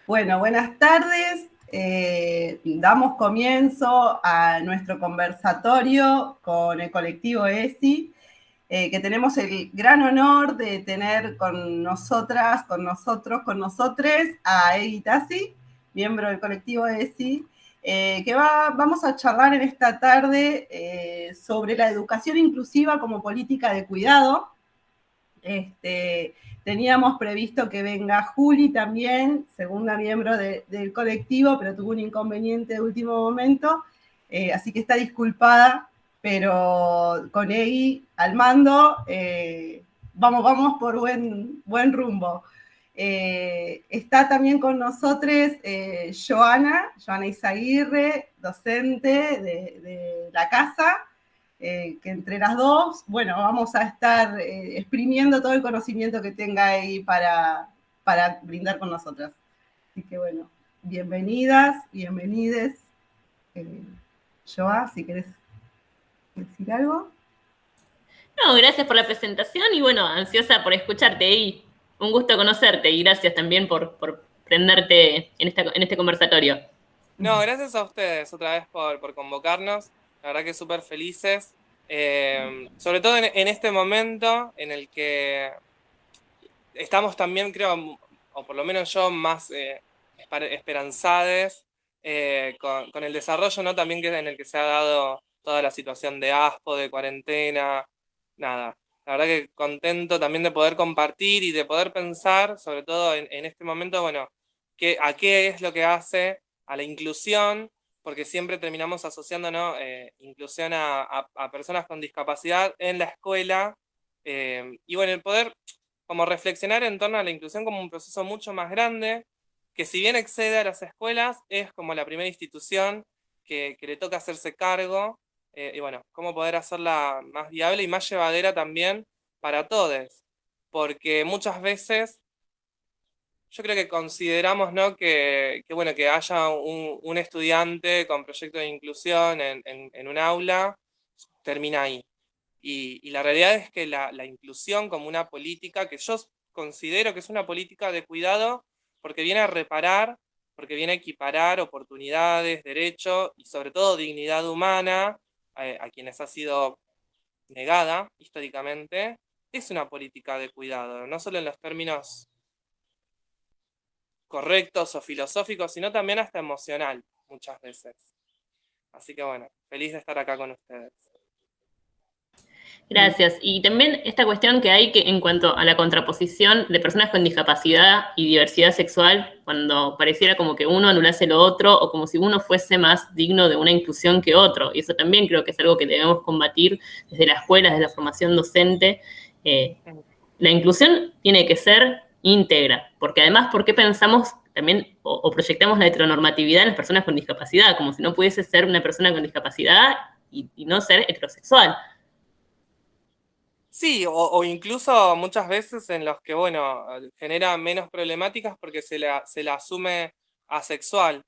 Bueno, buenas tardes. Damos comienzo a nuestro conversatorio con el colectivo ESI, que tenemos el gran honor de tener con nosotras, con nosotros, con nosotres a Egui Tassi, miembro del colectivo ESI, vamos a charlar en esta tarde sobre la educación inclusiva como política de cuidado. Teníamos previsto que venga Juli también, segunda miembro del colectivo, pero tuvo un inconveniente de último momento, así que está disculpada, pero con Egui al mando, vamos por buen rumbo. Está también con nosotros Joana Izaguirre, docente de la casa, que entre las dos, bueno, vamos a estar exprimiendo todo el conocimiento que tenga ahí para brindar con nosotras. Así que bueno, bienvenidas, bienvenides. Joa, si querés decir algo. No, gracias por la presentación y bueno, ansiosa por escucharte y un gusto conocerte y gracias también por prenderte en este conversatorio. No, gracias a ustedes otra vez por convocarnos. La verdad que súper felices. Sobre todo en este momento en el que estamos también, creo, o por lo menos yo, más esperanzados con el desarrollo, ¿no? También que en el que se ha dado toda la situación de ASPO, de cuarentena, nada. La verdad que contento también de poder compartir y de poder pensar, sobre todo en este momento, bueno, a qué es lo que hace a la inclusión, porque siempre terminamos asociando, ¿no? Inclusión a personas con discapacidad en la escuela. Y bueno, el poder como reflexionar en torno a la inclusión como un proceso mucho más grande, que si bien excede a las escuelas, es como la primera institución que le toca hacerse cargo, y bueno, cómo poder hacerla más viable y más llevadera también para todos, porque muchas veces yo creo que consideramos, ¿no? Bueno, que haya un estudiante con proyecto de inclusión en un aula, termina ahí. Y la realidad es que la inclusión como una política que yo considero que es una política de cuidado porque viene a reparar, porque viene a equiparar oportunidades, derechos y sobre todo dignidad humana a quienes ha sido negada históricamente, es una política de cuidado, no solo en los términos correctos o filosóficos, sino también hasta emocional muchas veces. Así que bueno, feliz de estar acá con ustedes. Gracias. Y también esta cuestión que hay que en cuanto a la contraposición de personas con discapacidad y diversidad sexual, cuando pareciera como que uno anulase lo otro o como si uno fuese más digno de una inclusión que otro. Y eso también creo que es algo que debemos combatir desde la escuela, desde la formación docente. La inclusión tiene que ser íntegra, porque además, ¿por qué pensamos también o proyectamos la heteronormatividad en las personas con discapacidad? Como si no pudiese ser una persona con discapacidad y no ser heterosexual. Sí, o incluso muchas veces en los que, bueno, genera menos problemáticas porque se la asume asexual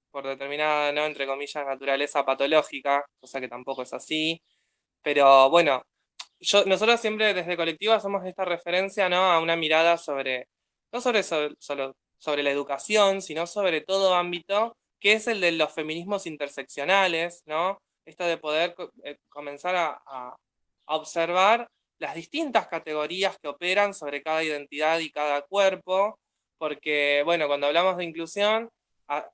por determinada, ¿no? Entre comillas, naturaleza patológica, cosa que tampoco es así. Pero bueno, nosotros siempre desde Colectiva hacemos esta referencia, ¿no? A una mirada no solo sobre la educación, sino sobre todo ámbito, que es el de los feminismos interseccionales, ¿no? Esto de poder comenzar a observar las distintas categorías que operan sobre cada identidad y cada cuerpo, porque, bueno, cuando hablamos de inclusión,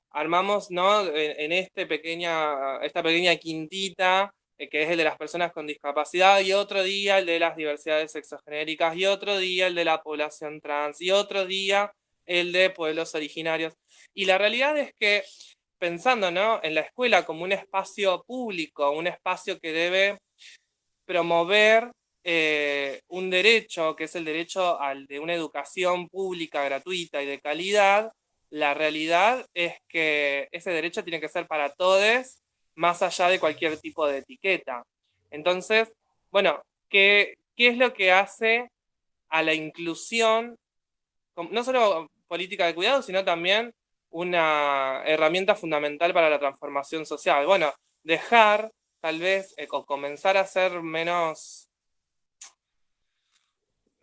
armamos, ¿no? En esta pequeña quintita que es el de las personas con discapacidad, y otro día el de las diversidades sexogenéricas, y otro día el de la población trans, y otro día el de pueblos originarios. Y la realidad es que pensando, ¿no? En la escuela como un espacio público, un espacio que debe promover un derecho, que es el derecho de una educación pública, gratuita y de calidad, la realidad es que ese derecho tiene que ser para todos, más allá de cualquier tipo de etiqueta. Entonces, bueno, ¿qué es lo que hace a la inclusión, no solo política de cuidado, sino también una herramienta fundamental para la transformación social? Bueno, dejar, tal vez, o comenzar a ser menos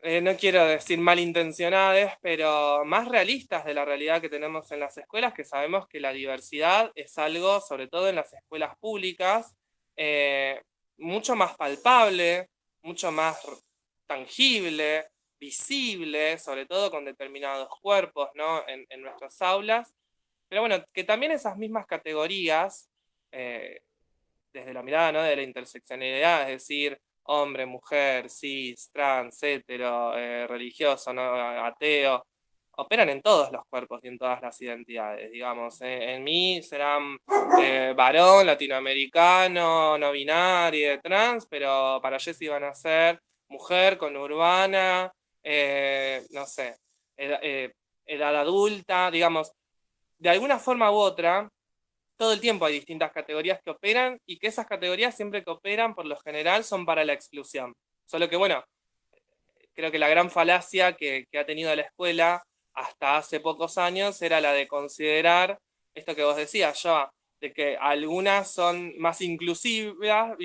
no quiero decir malintencionadas, pero más realistas de la realidad que tenemos en las escuelas, que sabemos que la diversidad es algo, sobre todo en las escuelas públicas, mucho más palpable, mucho más tangible, visible, sobre todo con determinados cuerpos, ¿no? en nuestras aulas. Pero bueno, que también esas mismas categorías, desde la mirada, ¿no? de la interseccionalidad, es decir, hombre, mujer, cis, trans, hetero, religioso, ¿no? ateo, operan en todos los cuerpos y en todas las identidades, digamos. En mí serán varón, latinoamericano, no binario, trans, pero para Jessie van a ser mujer con urbana, no sé, edad adulta, digamos. De alguna forma u otra, todo el tiempo hay distintas categorías que operan y que esas categorías siempre que operan, por lo general, son para la exclusión. Solo que, bueno, creo que la gran falacia que ha tenido la escuela hasta hace pocos años era la de considerar esto que vos decías, Joa, de que algunas son más inclusivas,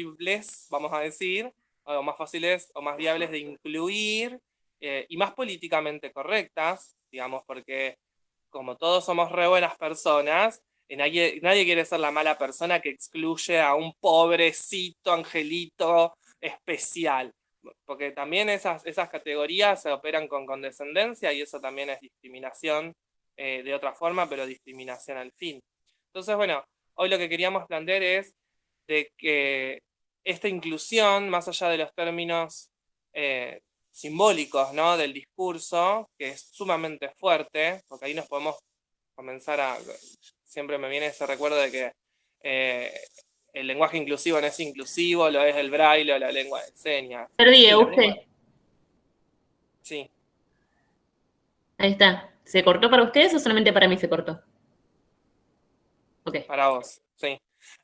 vamos a decir, o más fáciles o más viables de incluir y más políticamente correctas, digamos, porque como todos somos re buenas personas, nadie quiere ser la mala persona que excluye a un pobrecito angelito especial, porque también esas categorías se operan con condescendencia y eso también es discriminación de otra forma, pero discriminación al fin. Entonces, bueno, hoy lo que queríamos plantear es de que esta inclusión, más allá de los términos simbólicos, ¿no? del discurso, que es sumamente fuerte, porque ahí nos podemos comenzar a... Siempre me viene ese recuerdo de que el lenguaje inclusivo no es inclusivo, lo es el braille o la lengua de señas. Perdí, Sí, usted. Sí. Ahí está. ¿Se cortó para ustedes o solamente para mí se cortó? Ok. Para vos, sí.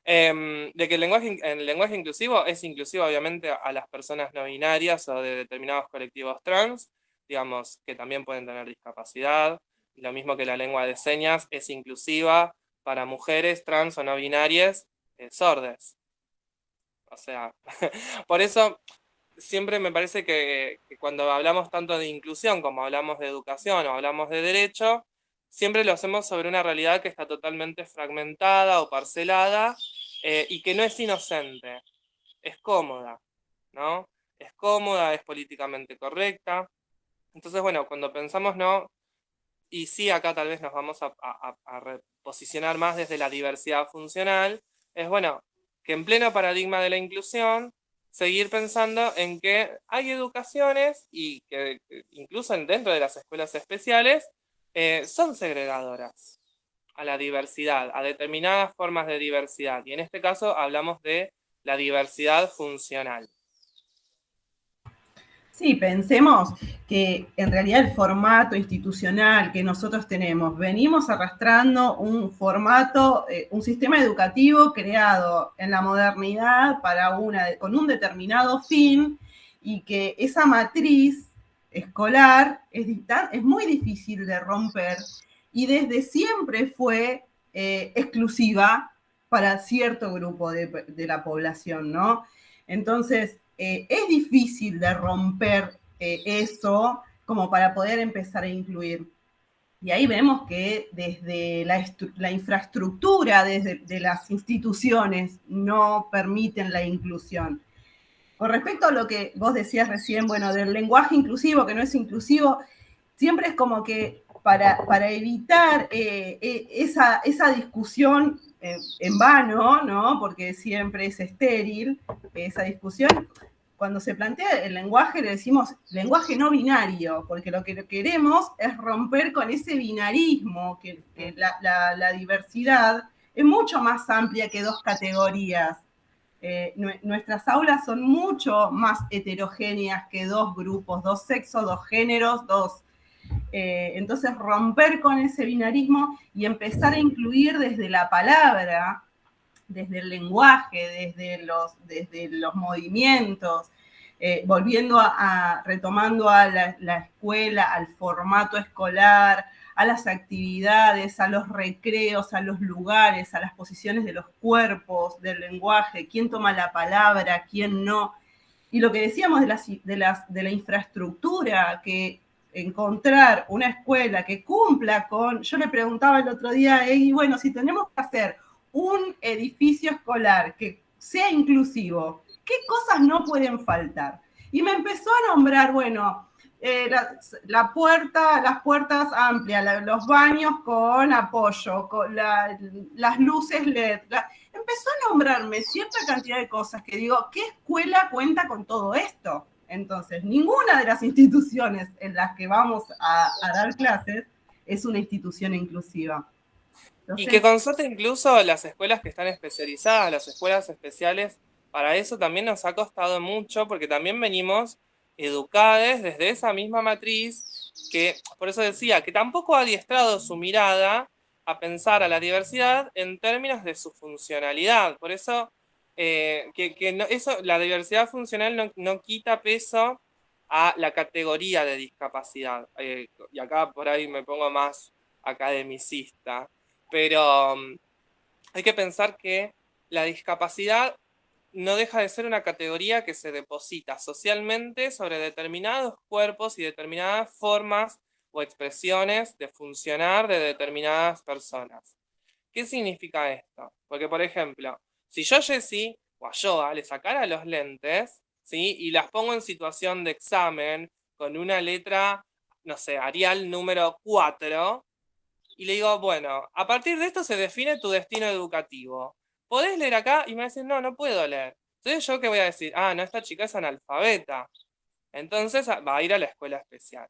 De que el lenguaje inclusivo es inclusivo obviamente a las personas no binarias o de determinados colectivos trans, digamos, que también pueden tener discapacidad. Lo mismo que la lengua de señas es inclusiva para mujeres trans o no binarias sordas. O sea, por eso siempre me parece que cuando hablamos tanto de inclusión como hablamos de educación o hablamos de derecho, siempre lo hacemos sobre una realidad que está totalmente fragmentada o parcelada y que no es inocente, es cómoda, ¿no? Es cómoda, es políticamente correcta. Entonces, bueno, cuando pensamos, ¿no? Y sí, acá tal vez nos vamos a reposicionar más desde la diversidad funcional, es bueno, que en pleno paradigma de la inclusión, seguir pensando en que hay educaciones y que incluso dentro de las escuelas especiales son segregadoras a la diversidad, a determinadas formas de diversidad. Y en este caso hablamos de la diversidad funcional. Sí, pensemos que en realidad el formato institucional que nosotros tenemos, venimos arrastrando un formato, un sistema educativo creado en la modernidad con un determinado fin y que esa matriz escolar es muy difícil de romper y desde siempre fue exclusiva para cierto grupo de la población, ¿no? Entonces, es difícil de romper eso como para poder empezar a incluir. Y ahí vemos que desde la infraestructura, desde las instituciones, no permiten la inclusión. Con respecto a lo que vos decías recién, bueno, del lenguaje inclusivo, que no es inclusivo, siempre es como que para evitar esa discusión en vano, ¿no? Porque siempre es estéril esa discusión. Cuando se plantea el lenguaje, le decimos lenguaje no binario, porque lo que queremos es romper con ese binarismo, que la diversidad es mucho más amplia que dos categorías. Nuestras aulas son mucho más heterogéneas que dos grupos, dos sexos, dos géneros, entonces romper con ese binarismo y empezar a incluir desde la palabra, desde el lenguaje, desde los movimientos, retomando a la escuela, al formato escolar, a las actividades, a los recreos, a los lugares, a las posiciones de los cuerpos, del lenguaje, quién toma la palabra, quién no. Y lo que decíamos de la infraestructura, que encontrar una escuela que cumpla con, yo le preguntaba el otro día, y bueno, si tenemos que hacer un edificio escolar que sea inclusivo, ¿qué cosas no pueden faltar? Y me empezó a nombrar, bueno, las puertas amplias, los baños con apoyo, con las luces LED. Empezó a nombrarme cierta cantidad de cosas que digo, ¿qué escuela cuenta con todo esto? Entonces, ninguna de las instituciones en las que vamos a dar clases es una institución inclusiva. Y que consulte incluso las escuelas que están especializadas, las escuelas especiales, para eso también nos ha costado mucho, porque también venimos educadas desde esa misma matriz, que por eso decía, que tampoco ha adiestrado su mirada a pensar a la diversidad en términos de su funcionalidad. Por eso, la diversidad funcional no quita peso a la categoría de discapacidad. Y acá por ahí me pongo más academicista. Pero hay que pensar que la discapacidad no deja de ser una categoría que se deposita socialmente sobre determinados cuerpos y determinadas formas o expresiones de funcionar de determinadas personas. ¿Qué significa esto? Porque, por ejemplo, si yo, Jessie, o a Joa, le sacara los lentes, ¿sí? Y las pongo en situación de examen con una letra, no sé, Arial número 4, y le digo, bueno, a partir de esto se define tu destino educativo. ¿Podés leer acá? Y me va a decir, no, no puedo leer. Entonces, ¿yo qué voy a decir? Ah, no, esta chica es analfabeta. Entonces va a ir a la escuela especial.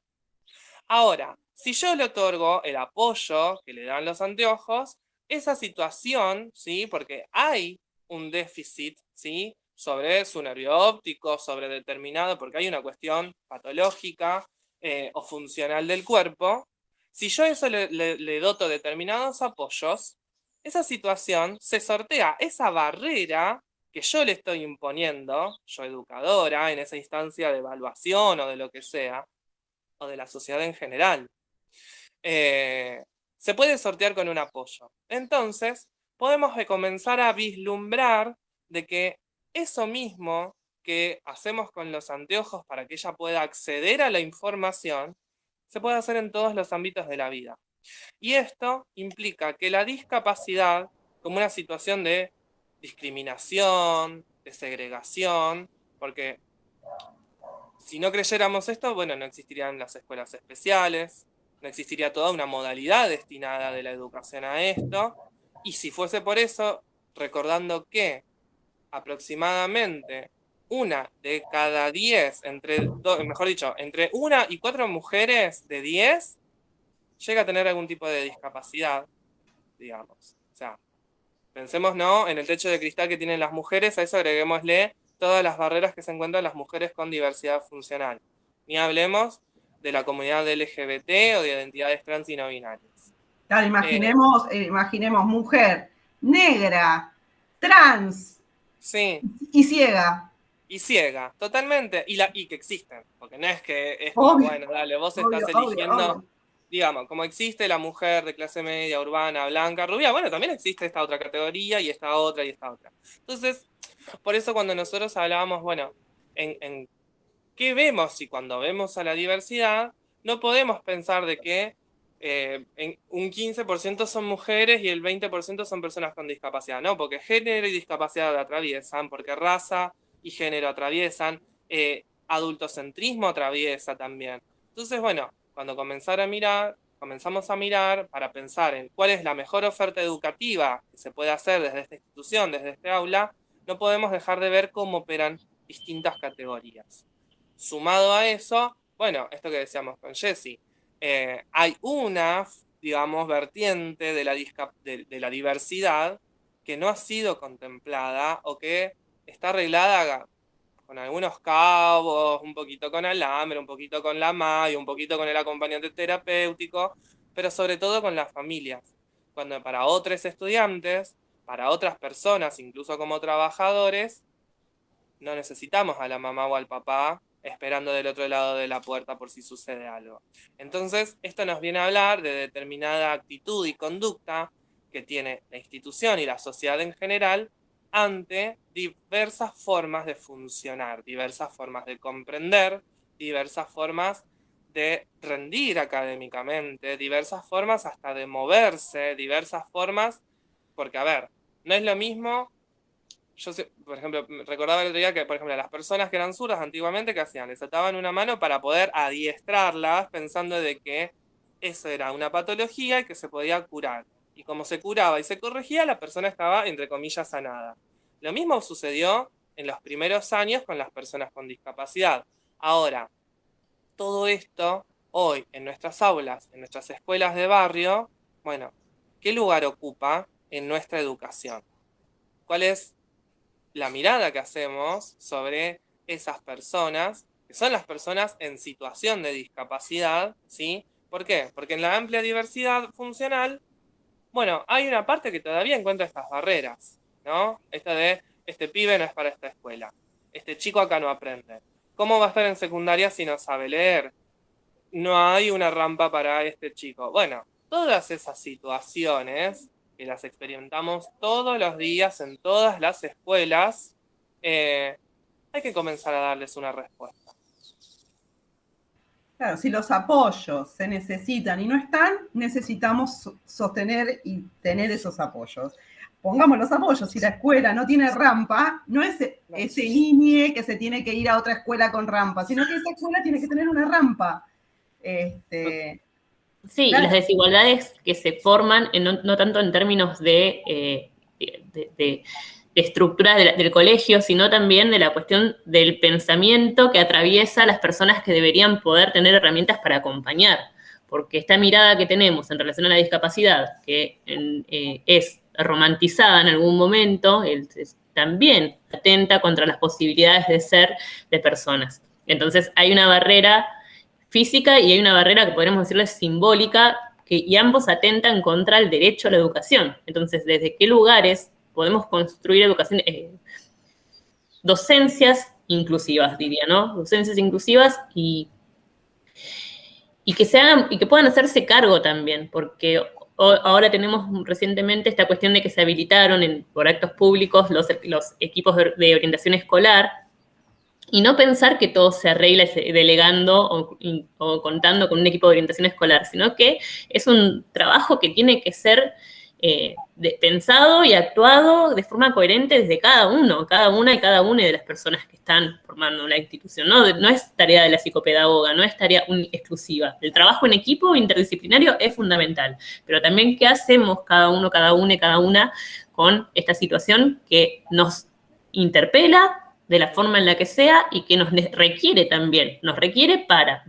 Ahora, si yo le otorgo el apoyo que le dan los anteojos, esa situación, ¿sí? Porque hay un déficit, ¿sí? Sobre su nervio óptico, sobre determinado, porque hay una cuestión patológica o funcional del cuerpo. Si yo eso le doto determinados apoyos, esa situación se sortea, esa barrera que yo le estoy imponiendo, yo educadora, en esa instancia de evaluación o de lo que sea, o de la sociedad en general, se puede sortear con un apoyo. Entonces, podemos comenzar a vislumbrar de que eso mismo que hacemos con los anteojos para que ella pueda acceder a la información, se puede hacer en todos los ámbitos de la vida. Y esto implica que la discapacidad, como una situación de discriminación, de segregación, porque si no creyéramos esto, bueno, no existirían las escuelas especiales, no existiría toda una modalidad destinada de la educación a esto, y si fuese por eso, recordando que aproximadamente una de cada 10, mejor dicho, entre 1 y 4 mujeres de 10 llega a tener algún tipo de discapacidad, digamos. O sea, pensemos, ¿no?, en el techo de cristal que tienen las mujeres, a eso agreguémosle todas las barreras que se encuentran las mujeres con diversidad funcional. Ni hablemos de la comunidad LGBT o de identidades trans y no binarias. Claro, imaginemos mujer, negra, trans, Sí. y ciega. Y ciega, totalmente. Y que existen, porque no es que es como, Obvio, bueno, dale, vos obvio, estás eligiendo, obvio. digamos, como existe la mujer de clase media, urbana, blanca, rubia, bueno, también existe esta otra categoría y esta otra y esta otra. Entonces, por eso cuando nosotros hablábamos, bueno, en qué vemos y cuando vemos a la diversidad, no podemos pensar de que en un 15% son mujeres y el 20% son personas con discapacidad. No, porque género y discapacidad atraviesan, porque raza y género atraviesan, adultocentrismo atraviesa también. Entonces, bueno, cuando comenzamos a mirar para pensar en cuál es la mejor oferta educativa que se puede hacer desde esta institución, desde este aula, no podemos dejar de ver cómo operan distintas categorías. Sumado a eso, bueno, esto que decíamos con Jessie, hay una, digamos, vertiente de la diversidad que no ha sido contemplada o que está arreglada con algunos cabos, un poquito con alambre, un poquito con la malla, un poquito con el acompañante terapéutico, pero sobre todo con las familias. Cuando para otros estudiantes, para otras personas, incluso como trabajadores, no necesitamos a la mamá o al papá esperando del otro lado de la puerta por si sucede algo. Entonces, esto nos viene a hablar de determinada actitud y conducta que tiene la institución y la sociedad en general ante diversas formas de funcionar, diversas formas de comprender, diversas formas de rendir académicamente, diversas formas hasta de moverse, diversas formas, porque a ver, no es lo mismo, yo sé, por ejemplo, recordaba el otro día que, por ejemplo, las personas que eran zurdas antiguamente, ¿qué hacían? Les ataban una mano para poder adiestrarlas, pensando de que eso era una patología y que se podía curar. Y como se curaba y se corregía, la persona estaba, entre comillas, sanada. Lo mismo sucedió en los primeros años con las personas con discapacidad. Ahora, todo esto hoy en nuestras aulas, en nuestras escuelas de barrio, bueno, ¿qué lugar ocupa en nuestra educación? ¿Cuál es la mirada que hacemos sobre esas personas, que son las personas en situación de discapacidad, ¿sí? ¿Por qué? Porque en la amplia diversidad funcional, bueno, hay una parte que todavía encuentra estas barreras, ¿no? Esta de, este pibe no es para esta escuela, este chico acá no aprende. ¿Cómo va a estar en secundaria si no sabe leer? No hay una rampa para este chico. Bueno, todas esas situaciones que las experimentamos todos los días en todas las escuelas, eh, hay que comenzar a darles una respuesta. Claro, si los apoyos se necesitan y no están, necesitamos sostener y tener esos apoyos. Pongamos los apoyos, si la escuela no tiene rampa, no es ese niño que se tiene que ir a otra escuela con rampa, sino que esa escuela tiene que tener una rampa. Sí, Claro. y las desigualdades que se forman, no tanto en términos de estructura del colegio, sino también de la cuestión del pensamiento que atraviesa a las personas que deberían poder tener herramientas para acompañar. Porque esta mirada que tenemos en relación a la discapacidad, que es romantizada en algún momento, también atenta contra las posibilidades de ser de personas. Entonces hay una barrera física y hay una barrera que podríamos decirle simbólica, y ambos atentan contra el derecho a la educación. Entonces, ¿desde qué lugares podemos construir educación? Docencias inclusivas, diría, ¿no? Docencias inclusivas y que se hagan, y que puedan hacerse cargo también, porque ahora tenemos recientemente esta cuestión de que se habilitaron por actos públicos los equipos de orientación escolar, y no pensar que todo se arregla delegando o contando con un equipo de orientación escolar, sino que es un trabajo que tiene que ser pensado y actuado de forma coherente desde cada una y cada una de las personas que están formando una institución. No es tarea de la psicopedagoga, no es tarea exclusiva. El trabajo en equipo interdisciplinario es fundamental, pero también qué hacemos cada uno, cada una con esta situación que nos interpela de la forma en la que sea y que nos requiere también,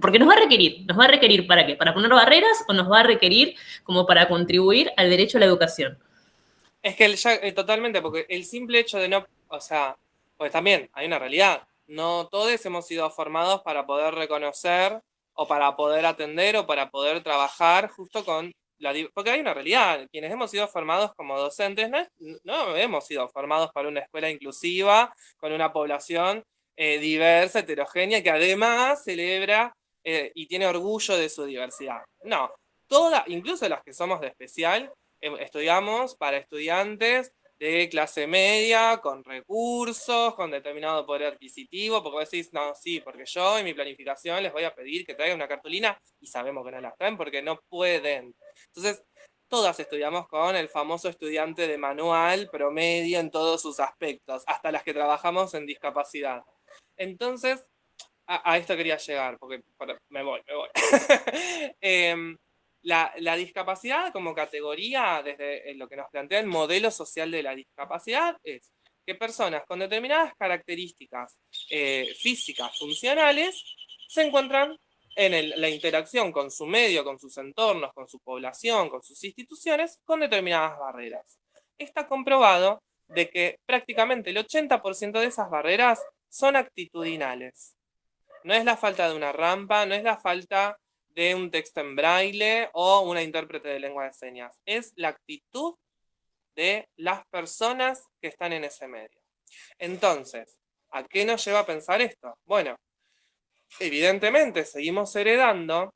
porque nos va a requerir ¿para qué? ¿Para poner barreras o nos va a requerir como para contribuir al derecho a la educación? Es que totalmente, porque el simple hecho de no, o sea, pues también hay una realidad, no todos hemos sido formados para poder reconocer o para poder atender o para poder trabajar justo con porque hay una realidad, quienes hemos sido formados como docentes no hemos sido formados para una escuela inclusiva, con una población diversa, heterogénea, que además celebra y tiene orgullo de su diversidad. No, incluso las que somos de especial, estudiamos para estudiantes de clase media, con recursos, con determinado poder adquisitivo, porque vos decís, no, sí, porque yo en mi planificación les voy a pedir que traigan una cartulina y sabemos que no las traen porque no pueden. Entonces, todas estudiamos con el famoso estudiante de manual promedio en todos sus aspectos, hasta las que trabajamos en discapacidad. Entonces, a esto quería llegar, porque me voy. La discapacidad como categoría, desde lo que nos plantea el modelo social de la discapacidad, es que personas con determinadas características físicas, funcionales, se encuentran en la interacción con su medio, con sus entornos, con su población, con sus instituciones, con determinadas barreras. Está comprobado de que prácticamente el 80% de esas barreras son actitudinales. No es la falta de una rampa, no es la falta de un texto en braille o una intérprete de lengua de señas. Es la actitud de las personas que están en ese medio. Entonces, ¿a qué nos lleva a pensar esto? Bueno, evidentemente seguimos heredando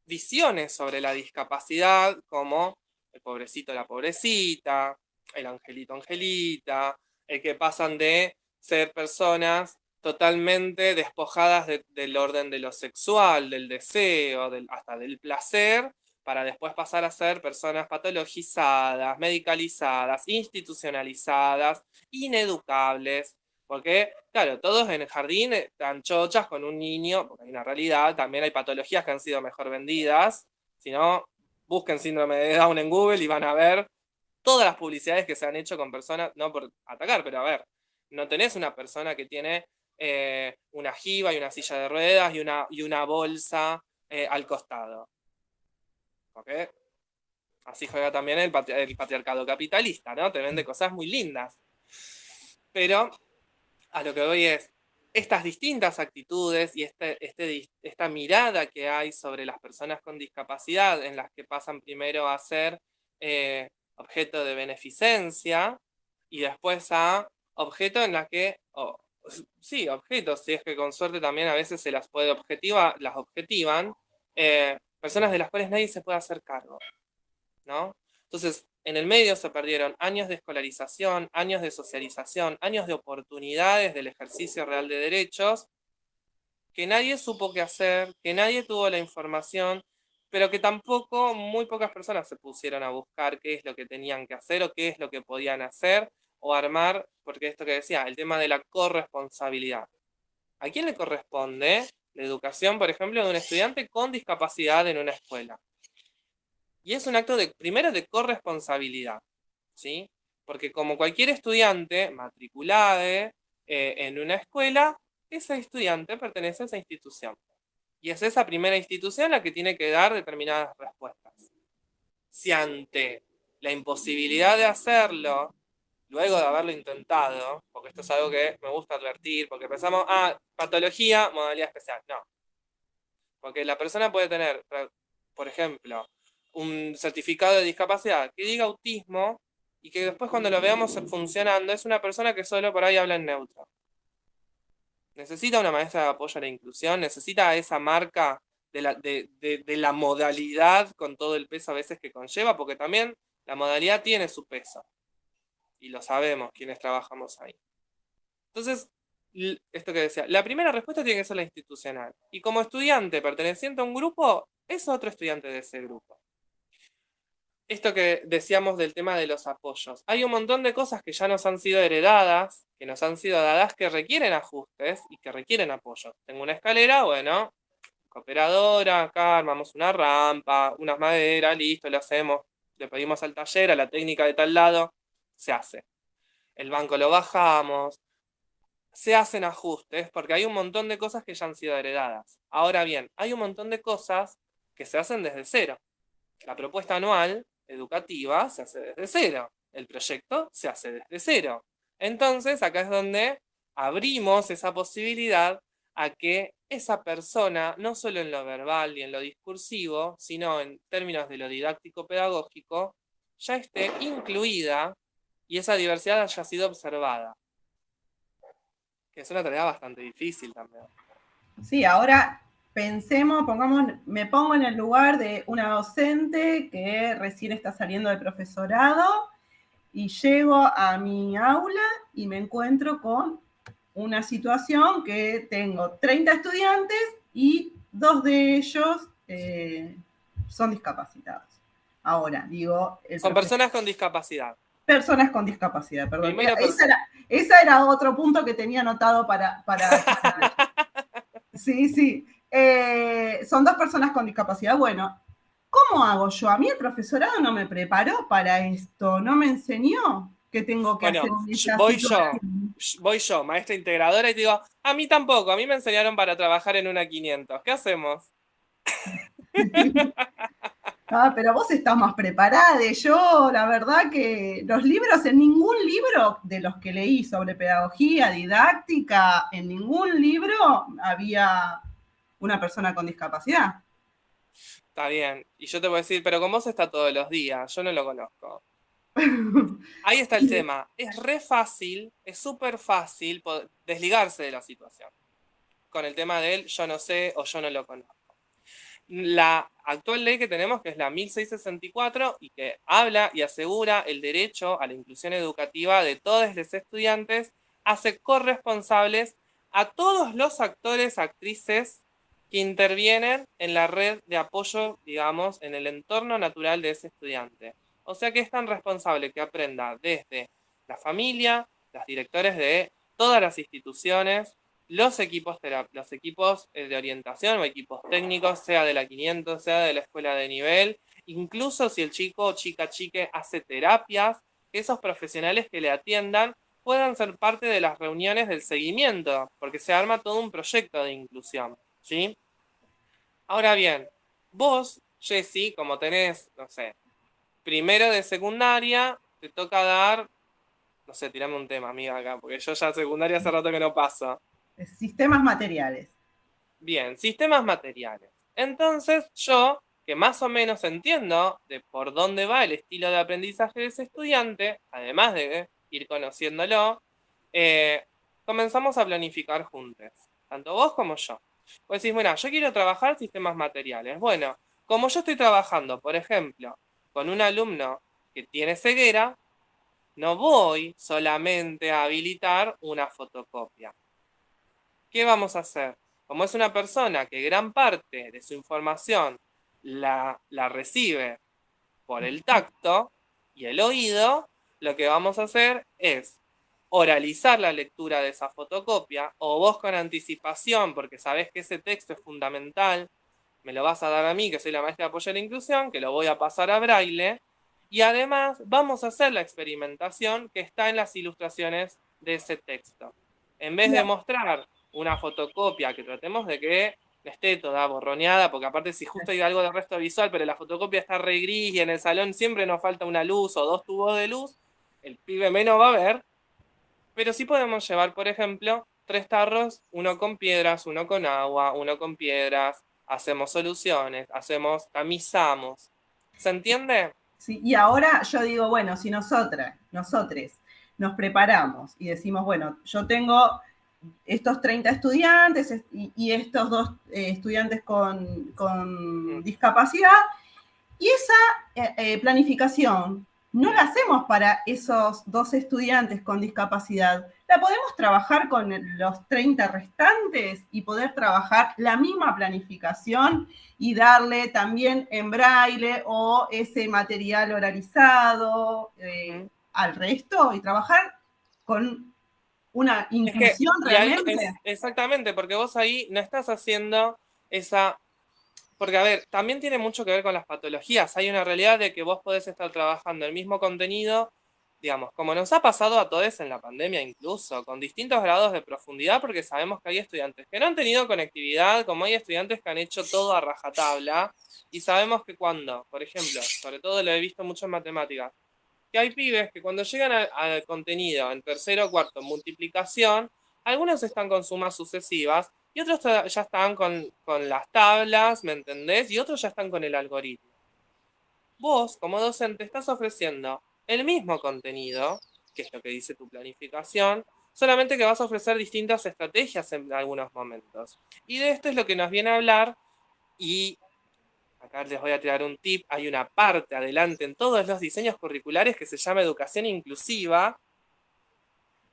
visiones sobre la discapacidad como el pobrecito, la pobrecita, el angelito, angelita, que pasan de ser personas totalmente despojadas del orden de lo sexual, del deseo, hasta del placer, para después pasar a ser personas patologizadas, medicalizadas, institucionalizadas, ineducables, porque, claro, todos en el jardín están chochas con un niño, porque hay una realidad, también hay patologías que han sido mejor vendidas, si no, busquen síndrome de Down en Google y van a ver todas las publicidades que se han hecho con personas, no por atacar, pero a ver, no tenés una persona que tiene una jiba y una silla de ruedas y una bolsa al costado. ¿Ok? Así juega también el patriarcado capitalista, ¿no? Te vende cosas muy lindas. Pero a lo que voy es, estas distintas actitudes y esta mirada que hay sobre las personas con discapacidad, en las que pasan primero a ser objeto de beneficencia y después a objeto en la que, sí, objetos, si es que con suerte también a veces se las puede las objetivan, personas de las cuales nadie se puede hacer cargo, ¿no? Entonces, en el medio se perdieron años de escolarización, años de socialización, años de oportunidades del ejercicio real de derechos, que nadie supo qué hacer, que nadie tuvo la información, pero que tampoco muy pocas personas se pusieron a buscar qué es lo que tenían que hacer o qué es lo que podían hacer o armar, porque esto que decía, el tema de la corresponsabilidad. ¿A quién le corresponde la educación, por ejemplo, de un estudiante con discapacidad en una escuela? Y es un acto primero de corresponsabilidad, ¿sí? Porque como cualquier estudiante matriculado en una escuela, ese estudiante pertenece a esa institución. Y es esa primera institución la que tiene que dar determinadas respuestas. Si ante la imposibilidad de hacerlo, luego de haberlo intentado, porque esto es algo que me gusta advertir, porque pensamos, patología, modalidad especial. No. Porque la persona puede tener, por ejemplo, un certificado de discapacidad que diga autismo y que después cuando lo veamos funcionando es una persona que solo por ahí habla en neutro. Necesita una maestra de apoyo a la inclusión, necesita esa marca de la modalidad con todo el peso a veces que conlleva, porque también la modalidad tiene su peso. Y lo sabemos quienes trabajamos ahí. Entonces, esto que decía, la primera respuesta tiene que ser la institucional. Y como estudiante perteneciente a un grupo, es otro estudiante de ese grupo. Esto que decíamos del tema de los apoyos. Hay un montón de cosas que ya nos han sido heredadas, que nos han sido dadas, que requieren ajustes y que requieren apoyo. Tengo una escalera, bueno, cooperadora, acá armamos una rampa, unas maderas, listo, lo hacemos. Le pedimos al taller, a la técnica de tal lado, se hace. El banco lo bajamos. Se hacen ajustes porque hay un montón de cosas que ya han sido heredadas. Ahora bien, hay un montón de cosas que se hacen desde cero. La propuesta anual educativa se hace desde cero. El proyecto se hace desde cero. Entonces, acá es donde abrimos esa posibilidad a que esa persona, no solo en lo verbal y en lo discursivo, sino en términos de lo didáctico-pedagógico, ya esté incluida y esa diversidad haya sido observada. Que es una tarea bastante difícil también. Sí, ahora pensemos, me pongo en el lugar de una docente que recién está saliendo del profesorado y llego a mi aula y me encuentro con una situación que tengo 30 estudiantes y 2 de ellos son discapacitados. Ahora, digo... Son personas con discapacidad. Personas con discapacidad, perdón. Ese era otro punto que tenía anotado para Sí. Son 2 personas con discapacidad. Bueno, ¿cómo hago yo? A mí el profesorado no me preparó para esto, no me enseñó qué tengo que hacer en esta situación. Voy yo, maestra integradora, y te digo, a mí tampoco, a mí me enseñaron para trabajar en una 500. ¿Qué hacemos? Pero vos estás más preparada. Yo, la verdad que los libros, en ningún libro de los que leí sobre pedagogía, didáctica, en ningún libro había una persona con discapacidad. Está bien, y yo te voy a decir, pero con vos está todos los días, yo no lo conozco. Ahí está el tema, es re fácil, es súper fácil desligarse de la situación con el tema del yo no sé o yo no lo conozco. la actual ley que tenemos, que es la 1664, y que habla y asegura el derecho a la inclusión educativa de todos los estudiantes, hace corresponsables a todos los actores, actrices que intervienen en la red de apoyo, digamos, en el entorno natural de ese estudiante. O sea que es tan responsable que aprenda desde la familia, los directores de todas las instituciones, los equipos de orientación o equipos técnicos, sea de la 500, sea de la escuela de nivel, incluso si el chico o chique hace terapias, que esos profesionales que le atiendan puedan ser parte de las reuniones del seguimiento, porque se arma todo un proyecto de inclusión, ¿sí? Ahora bien, vos, Jessy, como tenés, no sé, primero de secundaria, te toca dar, no sé, tirame un tema, amiga, acá, porque yo ya secundaria hace rato que no paso. Sistemas materiales. Bien, sistemas materiales. Entonces, yo, que más o menos entiendo de por dónde va el estilo de aprendizaje de ese estudiante, además de ir conociéndolo, eh, comenzamos a planificar juntos, tanto vos como yo. Pues decís, bueno, yo quiero trabajar sistemas materiales. Bueno, como yo estoy trabajando, por ejemplo, con un alumno que tiene ceguera, no voy solamente a habilitar una fotocopia. ¿Qué vamos a hacer? Como es una persona que gran parte de su información la recibe por el tacto y el oído, lo que vamos a hacer es oralizar la lectura de esa fotocopia, o vos con anticipación, porque sabés que ese texto es fundamental, me lo vas a dar a mí, que soy la maestra de apoyo a la inclusión, que lo voy a pasar a braille, y además vamos a hacer la experimentación que está en las ilustraciones de ese texto. En vez de mostrar una fotocopia, que tratemos de que esté toda borroneada, porque aparte si justo hay algo de resto visual, pero la fotocopia está re gris y en el salón siempre nos falta una luz o dos tubos de luz, el pibe menos va a ver, pero sí podemos llevar, por ejemplo, 3 tarros, uno con piedras, uno con agua, uno con piedras, hacemos soluciones, tamizamos. ¿Se entiende? Sí, y ahora yo digo, bueno, si nosotres nos preparamos y decimos, bueno, yo tengo estos 30 estudiantes y estos dos estudiantes con discapacidad, y esa planificación no la hacemos para esos dos estudiantes con discapacidad. La podemos trabajar con los 30 restantes y poder trabajar la misma planificación y darle también en braille o ese material oralizado al resto y trabajar con una inclusión Y ahí es realmente. exactamente, porque vos ahí no estás haciendo esa. Porque, a ver, también tiene mucho que ver con las patologías. Hay una realidad de que vos podés estar trabajando el mismo contenido, digamos, como nos ha pasado a todos en la pandemia incluso, con distintos grados de profundidad, porque sabemos que hay estudiantes que no han tenido conectividad, como hay estudiantes que han hecho todo a rajatabla, y sabemos que cuando, por ejemplo, sobre todo lo he visto mucho en matemáticas, que hay pibes que cuando llegan al contenido en tercero o cuarto en multiplicación, algunos están con sumas sucesivas y otros ya están con las tablas, ¿me entendés? Y otros ya están con el algoritmo. Vos, como docente, estás ofreciendo el mismo contenido, que es lo que dice tu planificación, solamente que vas a ofrecer distintas estrategias en algunos momentos. Y de esto es lo que nos viene a hablar, y acá les voy a tirar un tip, hay una parte adelante en todos los diseños curriculares que se llama educación inclusiva,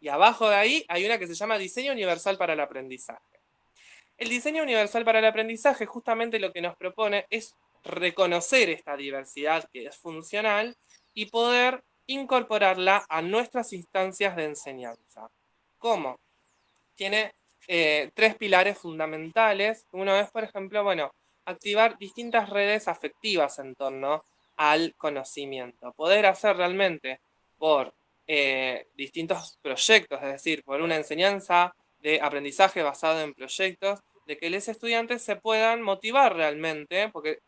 y abajo de ahí hay una que se llama diseño universal para el aprendizaje. El diseño universal para el aprendizaje justamente lo que nos propone es reconocer esta diversidad que es funcional y poder incorporarla a nuestras instancias de enseñanza. ¿Cómo? Tiene 3 pilares fundamentales. Uno es, por ejemplo, bueno, activar distintas redes afectivas en torno al conocimiento. Poder hacer realmente por distintos proyectos, es decir, por una enseñanza de aprendizaje basado en proyectos, de que los estudiantes se puedan motivar realmente, porque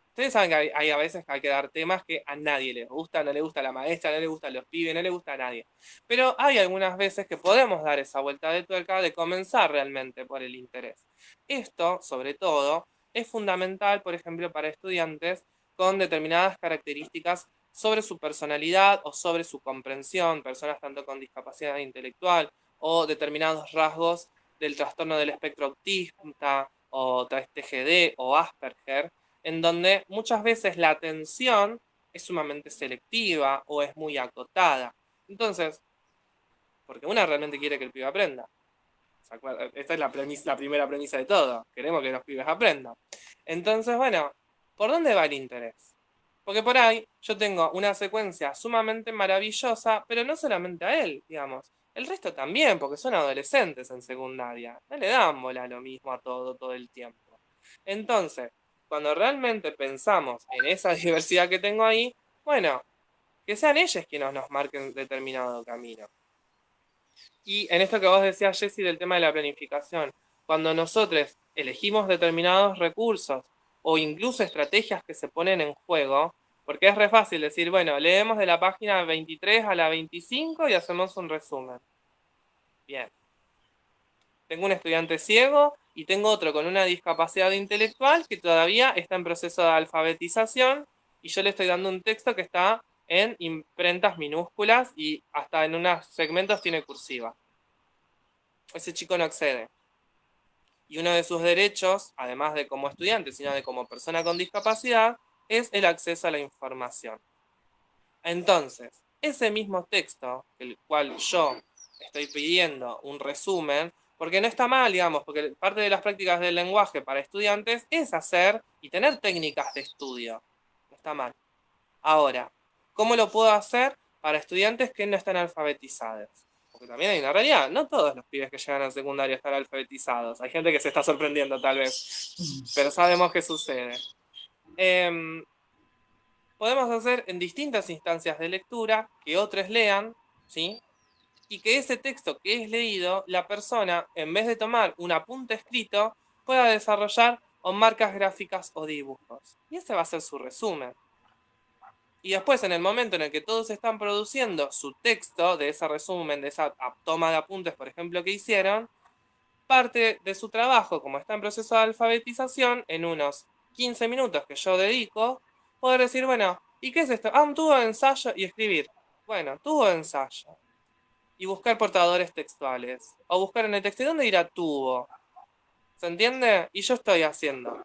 ustedes saben que hay a veces que hay que dar temas que a nadie le gusta, no le gusta a la maestra, no le gusta a los pibes, no le gusta a nadie. Pero hay algunas veces que podemos dar esa vuelta de tuerca de comenzar realmente por el interés. Esto, sobre todo, es fundamental, por ejemplo, para estudiantes con determinadas características sobre su personalidad o sobre su comprensión, personas tanto con discapacidad intelectual o determinados rasgos del trastorno del espectro autista, o TGD o Asperger, en donde muchas veces la atención es sumamente selectiva o es muy acotada. Entonces, porque una realmente quiere que el pibe aprenda. Esta es la primera premisa de todo. Queremos que los pibes aprendan. Entonces, bueno, ¿por dónde va el interés? Porque por ahí yo tengo una secuencia sumamente maravillosa, pero no solamente a él, digamos. El resto también, porque son adolescentes en secundaria. No le dan bola lo mismo a todo el tiempo. Entonces, cuando realmente pensamos en esa diversidad que tengo ahí, bueno, que sean ellos quienes nos marquen determinado camino. Y en esto que vos decías, Jessy, del tema de la planificación, cuando nosotros elegimos determinados recursos o incluso estrategias que se ponen en juego, porque es re fácil decir, bueno, leemos de la página 23 a la 25 y hacemos un resumen. Bien. Tengo un estudiante ciego y tengo otro con una discapacidad intelectual que todavía está en proceso de alfabetización y yo le estoy dando un texto que está en imprentas minúsculas y hasta en unos segmentos tiene cursiva. Ese chico no accede. Y uno de sus derechos, además de como estudiante, sino de como persona con discapacidad, es el acceso a la información. Entonces, ese mismo texto, el cual yo estoy pidiendo un resumen, porque no está mal, digamos, porque parte de las prácticas del lenguaje para estudiantes es hacer y tener técnicas de estudio. No está mal. Ahora, ¿cómo lo puedo hacer para estudiantes que no están alfabetizados? Porque también hay una realidad, no todos los pibes que llegan al secundario están alfabetizados. Hay gente que se está sorprendiendo tal vez, pero sabemos qué sucede. Podemos hacer en distintas instancias de lectura que otros lean, ¿sí? Y que ese texto que es leído, la persona, en vez de tomar un apunte escrito, pueda desarrollar o marcas gráficas o dibujos. Y ese va a ser su resumen. Y después, en el momento en el que todos están produciendo su texto de ese resumen, de esa toma de apuntes, por ejemplo, que hicieron, parte de su trabajo, como está en proceso de alfabetización, en unos 15 minutos que yo dedico, poder decir, bueno, ¿y qué es esto? Un tubo de ensayo y escribir. Bueno, tubo de ensayo. Y buscar portadores textuales. O buscar en el texto, ¿y dónde irá tubo? ¿Se entiende? Y yo estoy haciendo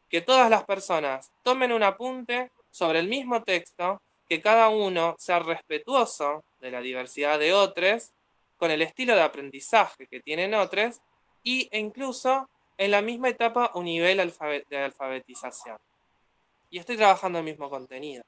que todas las personas tomen un apunte sobre el mismo texto, que cada uno sea respetuoso de la diversidad de otros, con el estilo de aprendizaje que tienen otros, e incluso en la misma etapa o nivel de alfabetización. Y estoy trabajando el mismo contenido.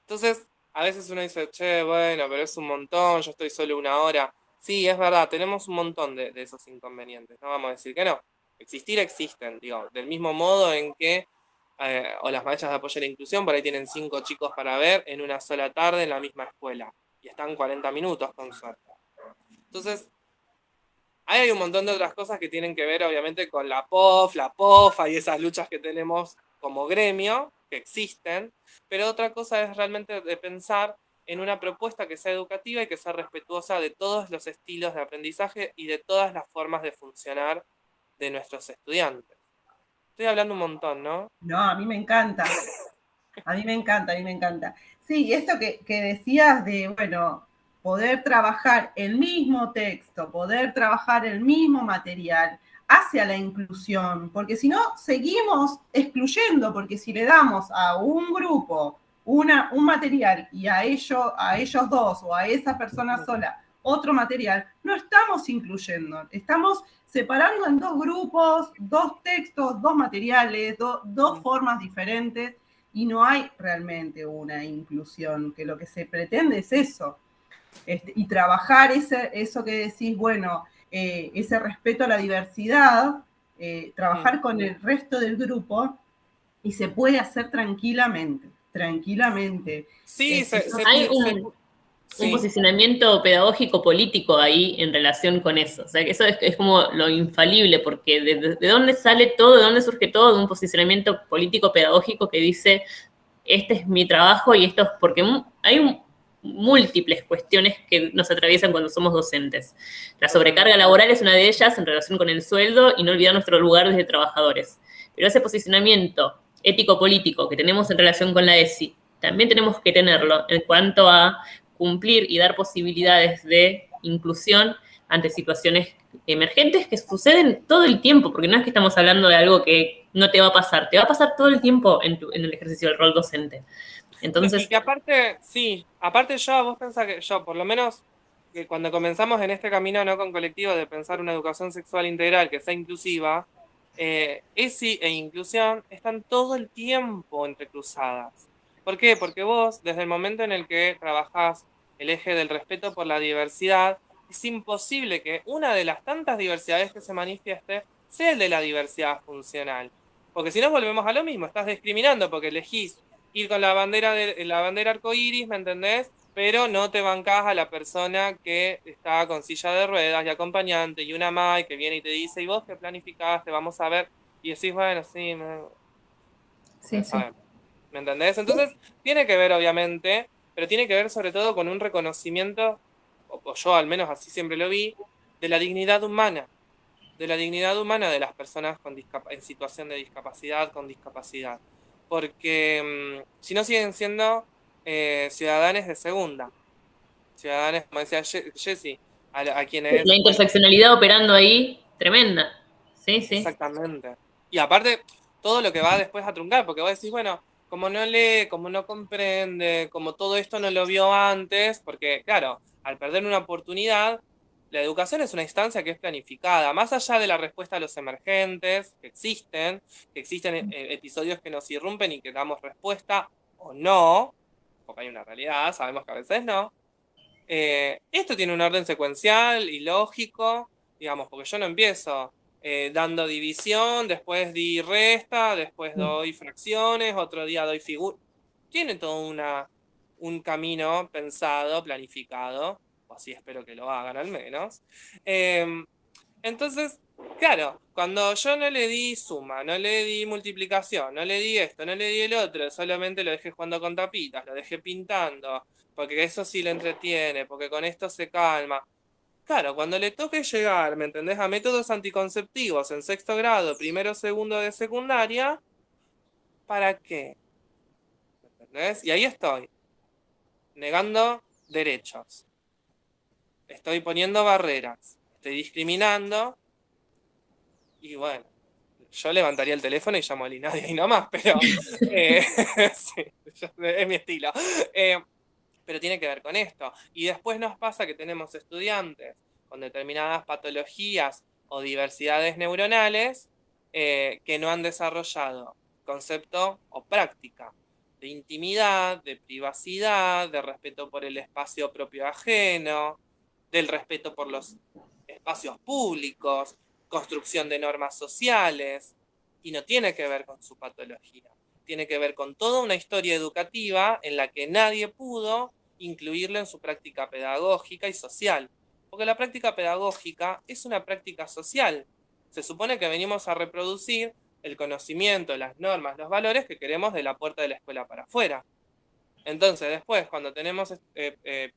Entonces, a veces uno dice, che, bueno, pero es un montón, yo estoy solo 1 hora. Sí, es verdad, tenemos un montón de esos inconvenientes, no vamos a decir que no. Existir existen, digo, del mismo modo en que, o las maestras de apoyo a la inclusión, por ahí tienen 5 chicos para ver en una sola tarde en la misma escuela. Y están 40 minutos con suerte. Entonces, ahí hay un montón de otras cosas que tienen que ver, obviamente, con la POF, la POFA y esas luchas que tenemos como gremio, que existen, pero otra cosa es realmente de pensar en una propuesta que sea educativa y que sea respetuosa de todos los estilos de aprendizaje y de todas las formas de funcionar de nuestros estudiantes. Estoy hablando un montón, ¿no? No, a mí me encanta. A mí me encanta, a mí me encanta. Sí, y esto que decías de, bueno, poder trabajar el mismo texto, poder trabajar el mismo material hacia la inclusión, porque si no, seguimos excluyendo, porque si le damos a un grupo un material y a ellos dos o a esa persona sola otro material, no estamos incluyendo, estamos separando en 2 grupos, 2 textos, 2 materiales, dos formas diferentes, y no hay realmente una inclusión, que lo que se pretende es eso. Y trabajar eso que decís, bueno, ese respeto a la diversidad, trabajar con el resto del grupo, y se puede hacer tranquilamente. Sí, Hay un posicionamiento pedagógico político ahí en relación con eso. O sea, que eso es como lo infalible, porque de dónde sale todo, de dónde surge todo, de un posicionamiento político pedagógico que dice, este es mi trabajo y esto es porque hay múltiples cuestiones que nos atraviesan cuando somos docentes. La sobrecarga laboral es una de ellas en relación con el sueldo y no olvidar nuestro lugar desde trabajadores. Pero ese posicionamiento ético-político que tenemos en relación con la ESI, también tenemos que tenerlo en cuanto a cumplir y dar posibilidades de inclusión ante situaciones emergentes que suceden todo el tiempo, porque no es que estamos hablando de algo que no te va a pasar, te va a pasar todo el tiempo en el ejercicio del rol docente. Entonces, y que aparte, sí, aparte vos pensás que yo, por lo menos, que cuando comenzamos en este camino no con colectivo de pensar una educación sexual integral que sea inclusiva, ESI e inclusión están todo el tiempo entrecruzadas. ¿Por qué? Porque vos, desde el momento en el que trabajás el eje del respeto por la diversidad, es imposible que una de las tantas diversidades que se manifieste sea el de la diversidad funcional. Porque si no volvemos a lo mismo, estás discriminando porque elegís ir con la bandera arcoíris, ¿me entendés? Pero no te bancás a la persona que está con silla de ruedas y acompañante y una MAI que viene y te dice, ¿y vos qué planificaste? Vamos a ver. Y decís, bueno, sí, sí, sí. ¿Me entendés? Entonces, tiene que ver, obviamente, pero tiene que ver sobre todo con un reconocimiento, o yo al menos así siempre lo vi, de la dignidad humana. De la dignidad humana de las personas en situación de discapacidad, con discapacidad. Porque si no siguen siendo ciudadanos de segunda. Ciudadanos, como decía Jessy, a quienes... La interseccionalidad operando ahí, tremenda. Sí, sí. Exactamente. Y aparte, todo lo que va después a truncar, porque vos decís, bueno, como no lee, como no comprende, como todo esto no lo vio antes, porque claro, al perder una oportunidad, la educación es una instancia que es planificada, más allá de la respuesta a los emergentes, que existen episodios que nos irrumpen y que damos respuesta o no, porque hay una realidad, sabemos que a veces no. Esto tiene un orden secuencial y lógico, digamos, porque yo no empiezo dando división, después di resta, después doy fracciones, otro día doy figuras. Tiene todo un camino pensado, planificado, o así espero que lo hagan al menos. Entonces, claro, cuando yo no le di suma, no le di multiplicación, no le di esto, no le di el otro, solamente lo dejé jugando con tapitas, lo dejé pintando, porque eso sí le entretiene, porque con esto se calma. Claro, cuando le toque llegar, ¿me entendés? A métodos anticonceptivos en sexto grado, primero, segundo de secundaria, ¿para qué? ¿Me entendés? Y ahí estoy, negando derechos. Estoy poniendo barreras. Estoy discriminando. Y bueno, yo levantaría el teléfono y llamo al INADI y no más, pero sí, es mi estilo. Pero tiene que ver con esto. Y después nos pasa que tenemos estudiantes con determinadas patologías o diversidades neuronales que no han desarrollado concepto o práctica de intimidad, de privacidad, de respeto por el espacio propio ajeno, del respeto por los espacios públicos, construcción de normas sociales, y no tiene que ver con su patología. Tiene que ver con toda una historia educativa en la que nadie pudo incluirlo en su práctica pedagógica y social. Porque la práctica pedagógica es una práctica social. Se supone que venimos a reproducir el conocimiento, las normas, los valores que queremos de la puerta de la escuela para afuera. Entonces, después, cuando tenemos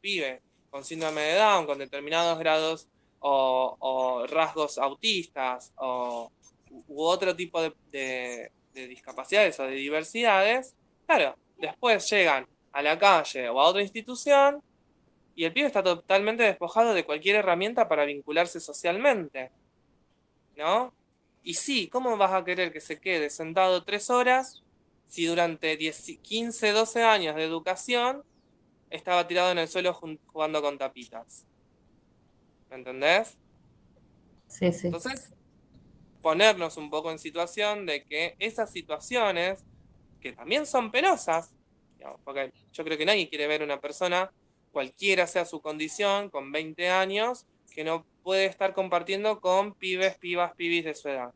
pibes con síndrome de Down, con determinados grados o rasgos autistas u otro tipo de discapacidades o de diversidades, claro, después llegan a la calle o a otra institución y el pibe está totalmente despojado de cualquier herramienta para vincularse socialmente, ¿no? Y sí, ¿cómo vas a querer que se quede sentado 3 horas si durante 15, 12 años de educación estaba tirado en el suelo jugando con tapitas? ¿Me entendés? Sí, sí. Entonces, ponernos un poco en situación de que esas situaciones, que también son penosas, digamos, porque yo creo que nadie quiere ver una persona, cualquiera sea su condición, con 20 años, que no puede estar compartiendo con pibes, pibas, pibis de su edad.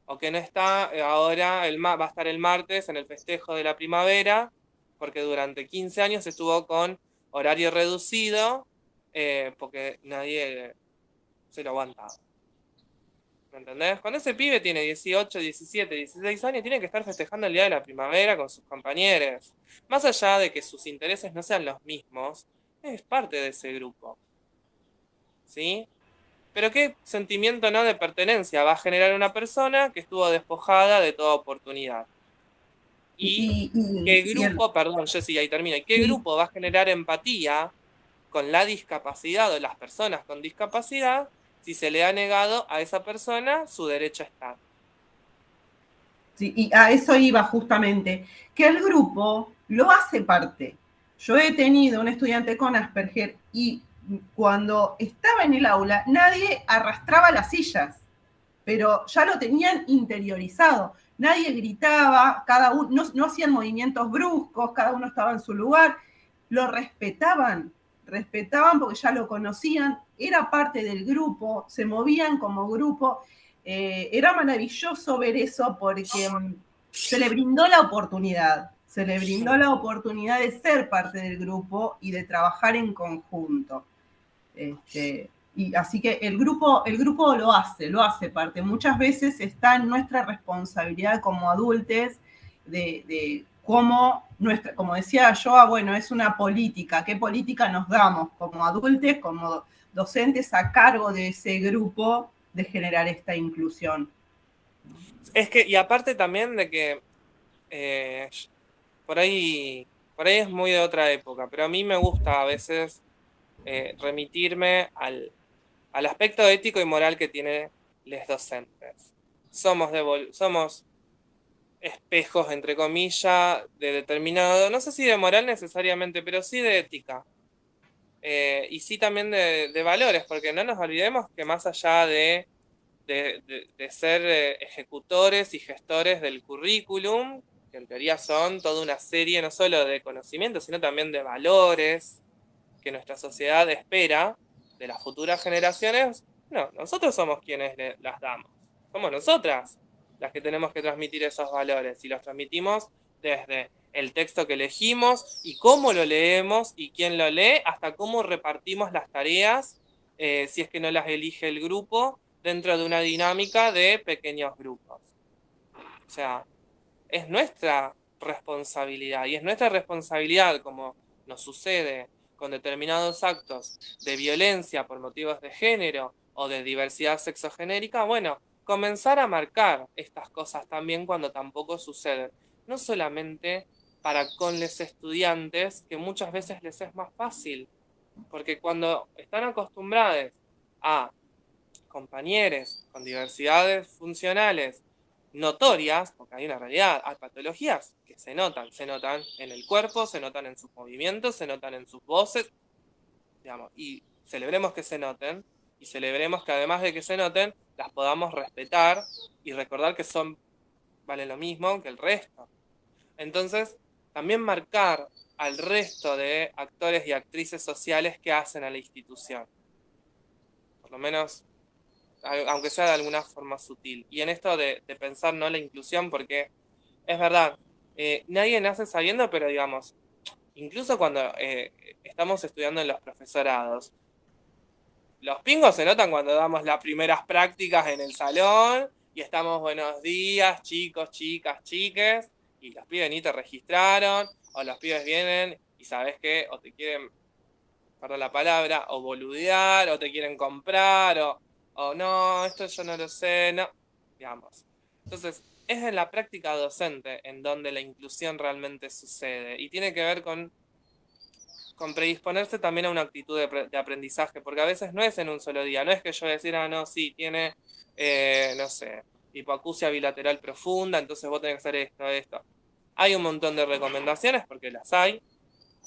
O que no está ahora, va a estar el martes en el festejo de la primavera, porque durante 15 años estuvo con horario reducido, porque nadie se lo aguantaba. ¿Me entendés? Cuando ese pibe tiene 18, 17, 16 años, tiene que estar festejando el día de la primavera con sus compañeros. Más allá de que sus intereses no sean los mismos, es parte de ese grupo. ¿Sí? Pero qué sentimiento no de pertenencia va a generar una persona que estuvo despojada de toda oportunidad. Y qué grupo, perdón, Jessy, ahí termina, ¿y qué grupo va a generar empatía con la discapacidad o las personas con discapacidad si se le ha negado a esa persona su derecho a estar. Sí, y a eso iba justamente, que el grupo lo hace parte. Yo he tenido un estudiante con Asperger y cuando estaba en el aula nadie arrastraba las sillas, pero ya lo tenían interiorizado. Nadie gritaba, cada uno, no hacían movimientos bruscos, cada uno estaba en su lugar, lo respetaban porque ya lo conocían, era parte del grupo, se movían como grupo. Era maravilloso ver eso porque se le brindó la oportunidad, de ser parte del grupo y de trabajar en conjunto. Y así que el grupo lo hace parte. Muchas veces está en nuestra responsabilidad como adultos de cómo como decía yo, bueno, es una política, qué política nos damos como adultos, como docentes a cargo de ese grupo de generar esta inclusión. Es que, y aparte también de que por ahí es muy de otra época, pero a mí me gusta a veces remitirme al aspecto ético y moral que tienen los docentes. Somos espejos, entre comillas, de determinado, no sé si de moral necesariamente, pero sí de ética. Y sí también de valores, porque no nos olvidemos que más allá de ser ejecutores y gestores del currículum, que en teoría son toda una serie no solo de conocimientos, sino también de valores que nuestra sociedad espera de las futuras generaciones, no, nosotros somos quienes las damos. Somos nosotras las que tenemos que transmitir esos valores y los transmitimos desde el texto que elegimos y cómo lo leemos y quién lo lee, hasta cómo repartimos las tareas, si es que no las elige el grupo, dentro de una dinámica de pequeños grupos. O sea, es nuestra responsabilidad y es nuestra responsabilidad, como nos sucede con determinados actos de violencia por motivos de género o de diversidad sexogenérica, bueno, comenzar a marcar estas cosas también cuando tampoco suceden. No solamente para con los estudiantes, que muchas veces les es más fácil, porque cuando están acostumbrados a compañeros con diversidades funcionales notorias, porque hay una realidad, hay patologías que se notan en el cuerpo, se notan en sus movimientos, se notan en sus voces, digamos, y celebremos que se noten, y celebremos que además de que se noten, las podamos respetar y recordar que vale lo mismo que el resto. Entonces, también marcar al resto de actores y actrices sociales que hacen a la institución. Por lo menos aunque sea de alguna forma sutil. Y en esto de pensar no la inclusión, porque es verdad, nadie nace sabiendo, pero digamos, incluso cuando estamos estudiando en los profesorados, los pingos se notan cuando damos las primeras prácticas en el salón y estamos buenos días, chicos, chicas, chiques, y los pibes ni te registraron, o los pibes vienen y sabes qué, o te quieren, perdón la palabra, o boludear, o te quieren comprar, o no, esto yo no lo sé, no, digamos. Entonces, es en la práctica docente en donde la inclusión realmente sucede y tiene que ver con predisponerse también a una actitud de aprendizaje, porque a veces no es en un solo día, no es que yo decir, no, sí, tiene, no sé, hipoacusia bilateral profunda, entonces vos tenés que hacer esto. Hay un montón de recomendaciones, porque las hay,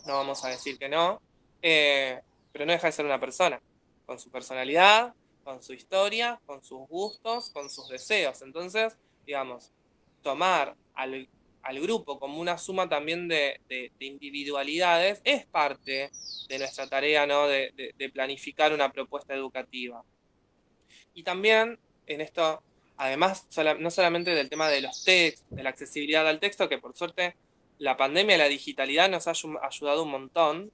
no vamos a decir que no, pero no deja de ser una persona, con su personalidad, con su historia, con sus gustos, con sus deseos. Entonces, digamos, tomar al grupo como una suma también de individualidades es parte de nuestra tarea, ¿no? De planificar una propuesta educativa. Y también en esto, además, no solamente del tema de los textos, de la accesibilidad al texto, que por suerte la pandemia y la digitalidad nos ha ayudado un montón,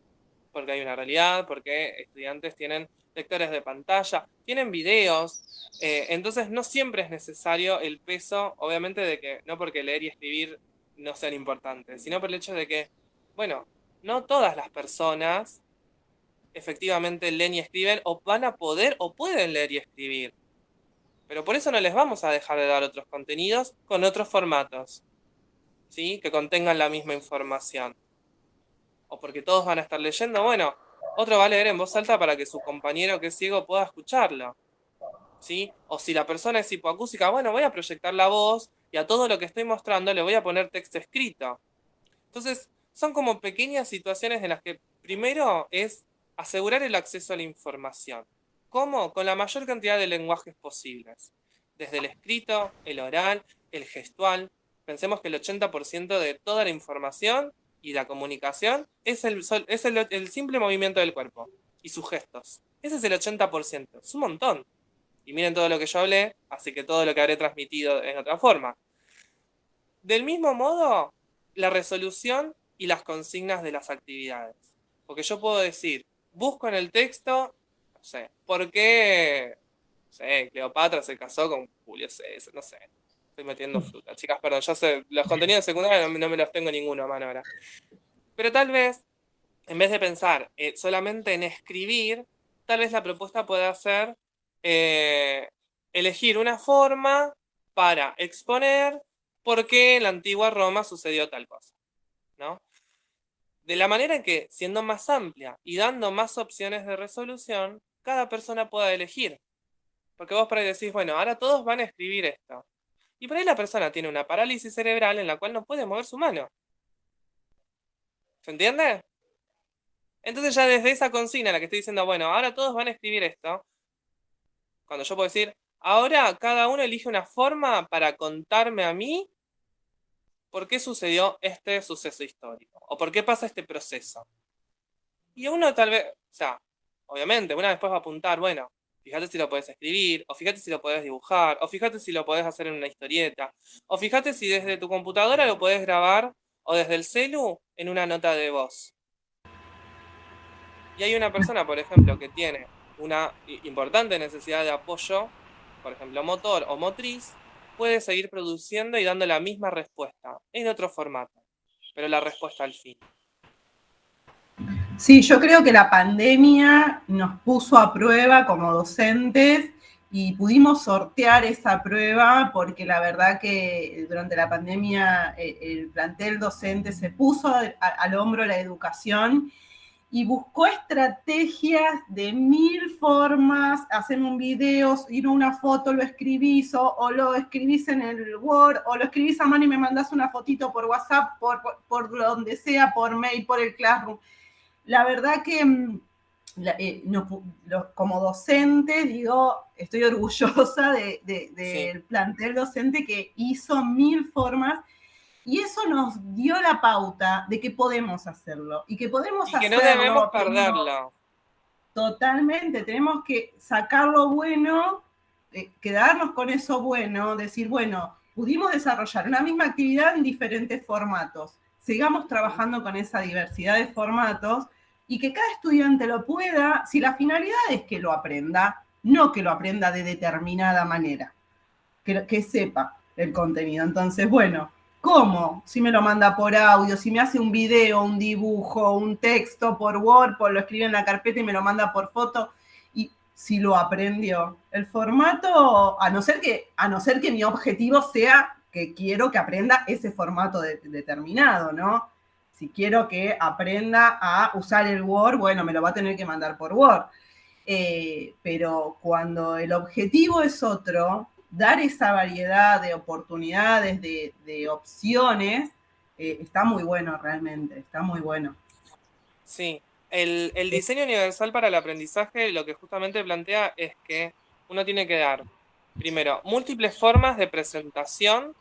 porque hay una realidad, porque estudiantes tienen lectores de pantalla, tienen videos, entonces no siempre es necesario el peso, obviamente de que no porque leer y escribir no sean importantes, sino por el hecho de que, bueno, no todas las personas efectivamente leen y escriben o van a poder o pueden leer y escribir. Pero por eso no les vamos a dejar de dar otros contenidos con otros formatos, ¿sí? Que contengan la misma información. O porque todos van a estar leyendo, bueno, otro va a leer en voz alta para que su compañero que es ciego pueda escucharlo. ¿sí? O si la persona es hipoacústica, bueno, voy a proyectar la voz y a todo lo que estoy mostrando le voy a poner texto escrito. Entonces, son como pequeñas situaciones en las que primero es asegurar el acceso a la información. ¿Cómo? Con la mayor cantidad de lenguajes posibles. Desde el escrito, el oral, el gestual. Pensemos que el 80% de toda la información y la comunicación es el simple movimiento del cuerpo y sus gestos. Ese es el 80%. Es un montón. Y miren todo lo que yo hablé, así que todo lo que habré transmitido en otra forma. Del mismo modo, la resolución y las consignas de las actividades. Porque yo puedo decir, busco en el texto, no sé, ¿por qué, no sé, Cleopatra se casó con Julio César? No sé, estoy metiendo fruta. Chicas, perdón, yo sé, los contenidos secundarios no me los tengo ninguno a mano ahora. Pero tal vez, en vez de pensar solamente en escribir, tal vez la propuesta pueda ser eh, elegir una forma para exponer por qué en la antigua Roma sucedió tal cosa, ¿no? De la manera en que, siendo más amplia y dando más opciones de resolución, cada persona pueda elegir. Porque vos por ahí decís, bueno, ahora todos van a escribir esto. Y por ahí la persona tiene una parálisis cerebral en la cual no puede mover su mano. ¿Se entiende? Entonces ya desde esa consigna en la que estoy diciendo, bueno, ahora todos van a escribir esto, cuando yo puedo decir, ahora cada uno elige una forma para contarme a mí por qué sucedió este suceso histórico, o por qué pasa este proceso. Y uno tal vez, o sea, obviamente, una después va a apuntar, bueno, fíjate si lo podés escribir, o fíjate si lo podés dibujar, o fíjate si lo podés hacer en una historieta, o fíjate si desde tu computadora lo podés grabar, o desde el celu en una nota de voz. Y hay una persona, por ejemplo, que tiene una importante necesidad de apoyo, por ejemplo, motor o motriz, puede seguir produciendo y dando la misma respuesta, en otro formato, pero la respuesta al fin. Sí, yo creo que la pandemia nos puso a prueba como docentes y pudimos sortear esa prueba porque la verdad que durante la pandemia el plantel docente se puso al hombro la educación y buscó estrategias de 1000 formas, hacer un video, ir a una foto, lo escribís o lo escribís en el Word o lo escribís a mano y me mandás una fotito por WhatsApp, por donde sea, por mail, por el Classroom. La verdad que como docente, digo, estoy orgullosa del plantel docente que hizo 1000 formas y eso nos dio la pauta de que podemos hacerlo y que podemos Y que no hacerlo debemos teniendo, perderlo. totalmente, tenemos que sacar lo bueno, quedarnos con eso bueno, decir, bueno, pudimos desarrollar una misma actividad en diferentes formatos, sigamos trabajando con esa diversidad de formatos y que cada estudiante lo pueda, si la finalidad es que lo aprenda, no que lo aprenda de determinada manera, que sepa el contenido. Entonces, bueno, ¿cómo? Si me lo manda por audio, si me hace un video, un dibujo, un texto por Word, lo escribe en la carpeta y me lo manda por foto, y si lo aprendió. El formato, a no ser que mi objetivo sea que quiero que aprenda ese formato determinado, ¿no? Si quiero que aprenda a usar el Word, bueno, me lo va a tener que mandar por Word. Pero cuando el objetivo es otro, dar esa variedad de oportunidades, de opciones, está muy bueno realmente, está muy bueno. Sí, el diseño universal para el aprendizaje lo que justamente plantea es que uno tiene que dar, primero, múltiples formas de presentación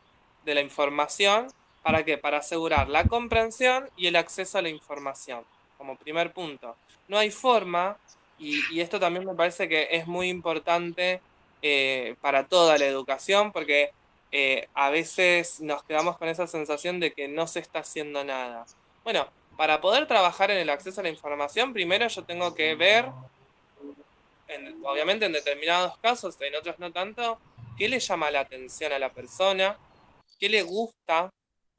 de la información. ¿Para qué? Para asegurar la comprensión y el acceso a la información, como primer punto. No hay forma, y esto también me parece que es muy importante para toda la educación, porque a veces nos quedamos con esa sensación de que no se está haciendo nada. Bueno, para poder trabajar en el acceso a la información, primero yo tengo que ver, obviamente en determinados casos, en otros no tanto, qué le llama la atención a la persona, qué le gusta,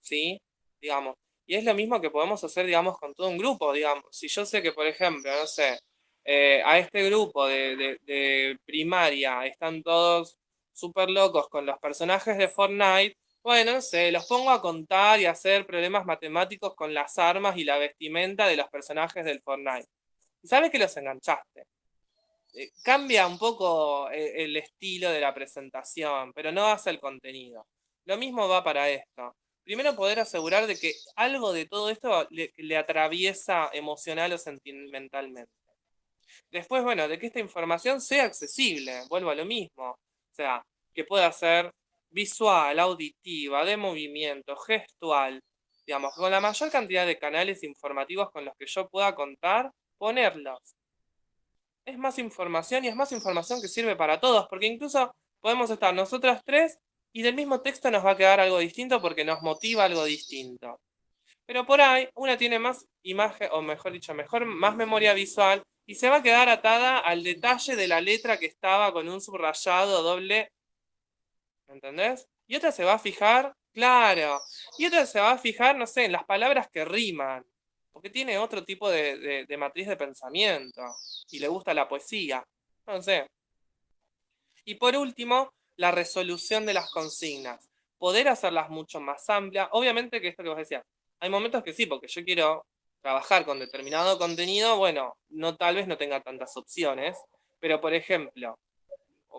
¿sí? Digamos. Y es lo mismo que podemos hacer, digamos, con todo un grupo, digamos. Si yo sé que, por ejemplo, no sé, a este grupo de primaria están todos súper locos con los personajes de Fortnite, bueno, no sé, los pongo a contar y a hacer problemas matemáticos con las armas y la vestimenta de los personajes del Fortnite. Y sabes que los enganchaste. cambia un poco el estilo de la presentación, pero no hace el contenido. Lo mismo va para esto. Primero poder asegurar de que algo de todo esto le atraviesa emocional o sentimentalmente. Después, bueno, de que esta información sea accesible, vuelvo a lo mismo. O sea, que pueda ser visual, auditiva, de movimiento, gestual, digamos, con la mayor cantidad de canales informativos con los que yo pueda contar, ponerlos. Es más información y es más información que sirve para todos, porque incluso podemos estar nosotras tres y del mismo texto nos va a quedar algo distinto porque nos motiva algo distinto. Pero por ahí una tiene más imagen, o mejor dicho, más memoria visual y se va a quedar atada al detalle de la letra que estaba con un subrayado doble, ¿entendés? Y otra se va a fijar, claro, y otra se va a fijar, no sé, en las palabras que riman, porque tiene otro tipo de matriz de pensamiento y le gusta la poesía, no sé. Y por último, la resolución de las consignas. Poder hacerlas mucho más amplias. Obviamente que esto que vos decías, hay momentos que sí, porque yo quiero trabajar con determinado contenido, bueno, no, tal vez no tenga tantas opciones, pero por ejemplo,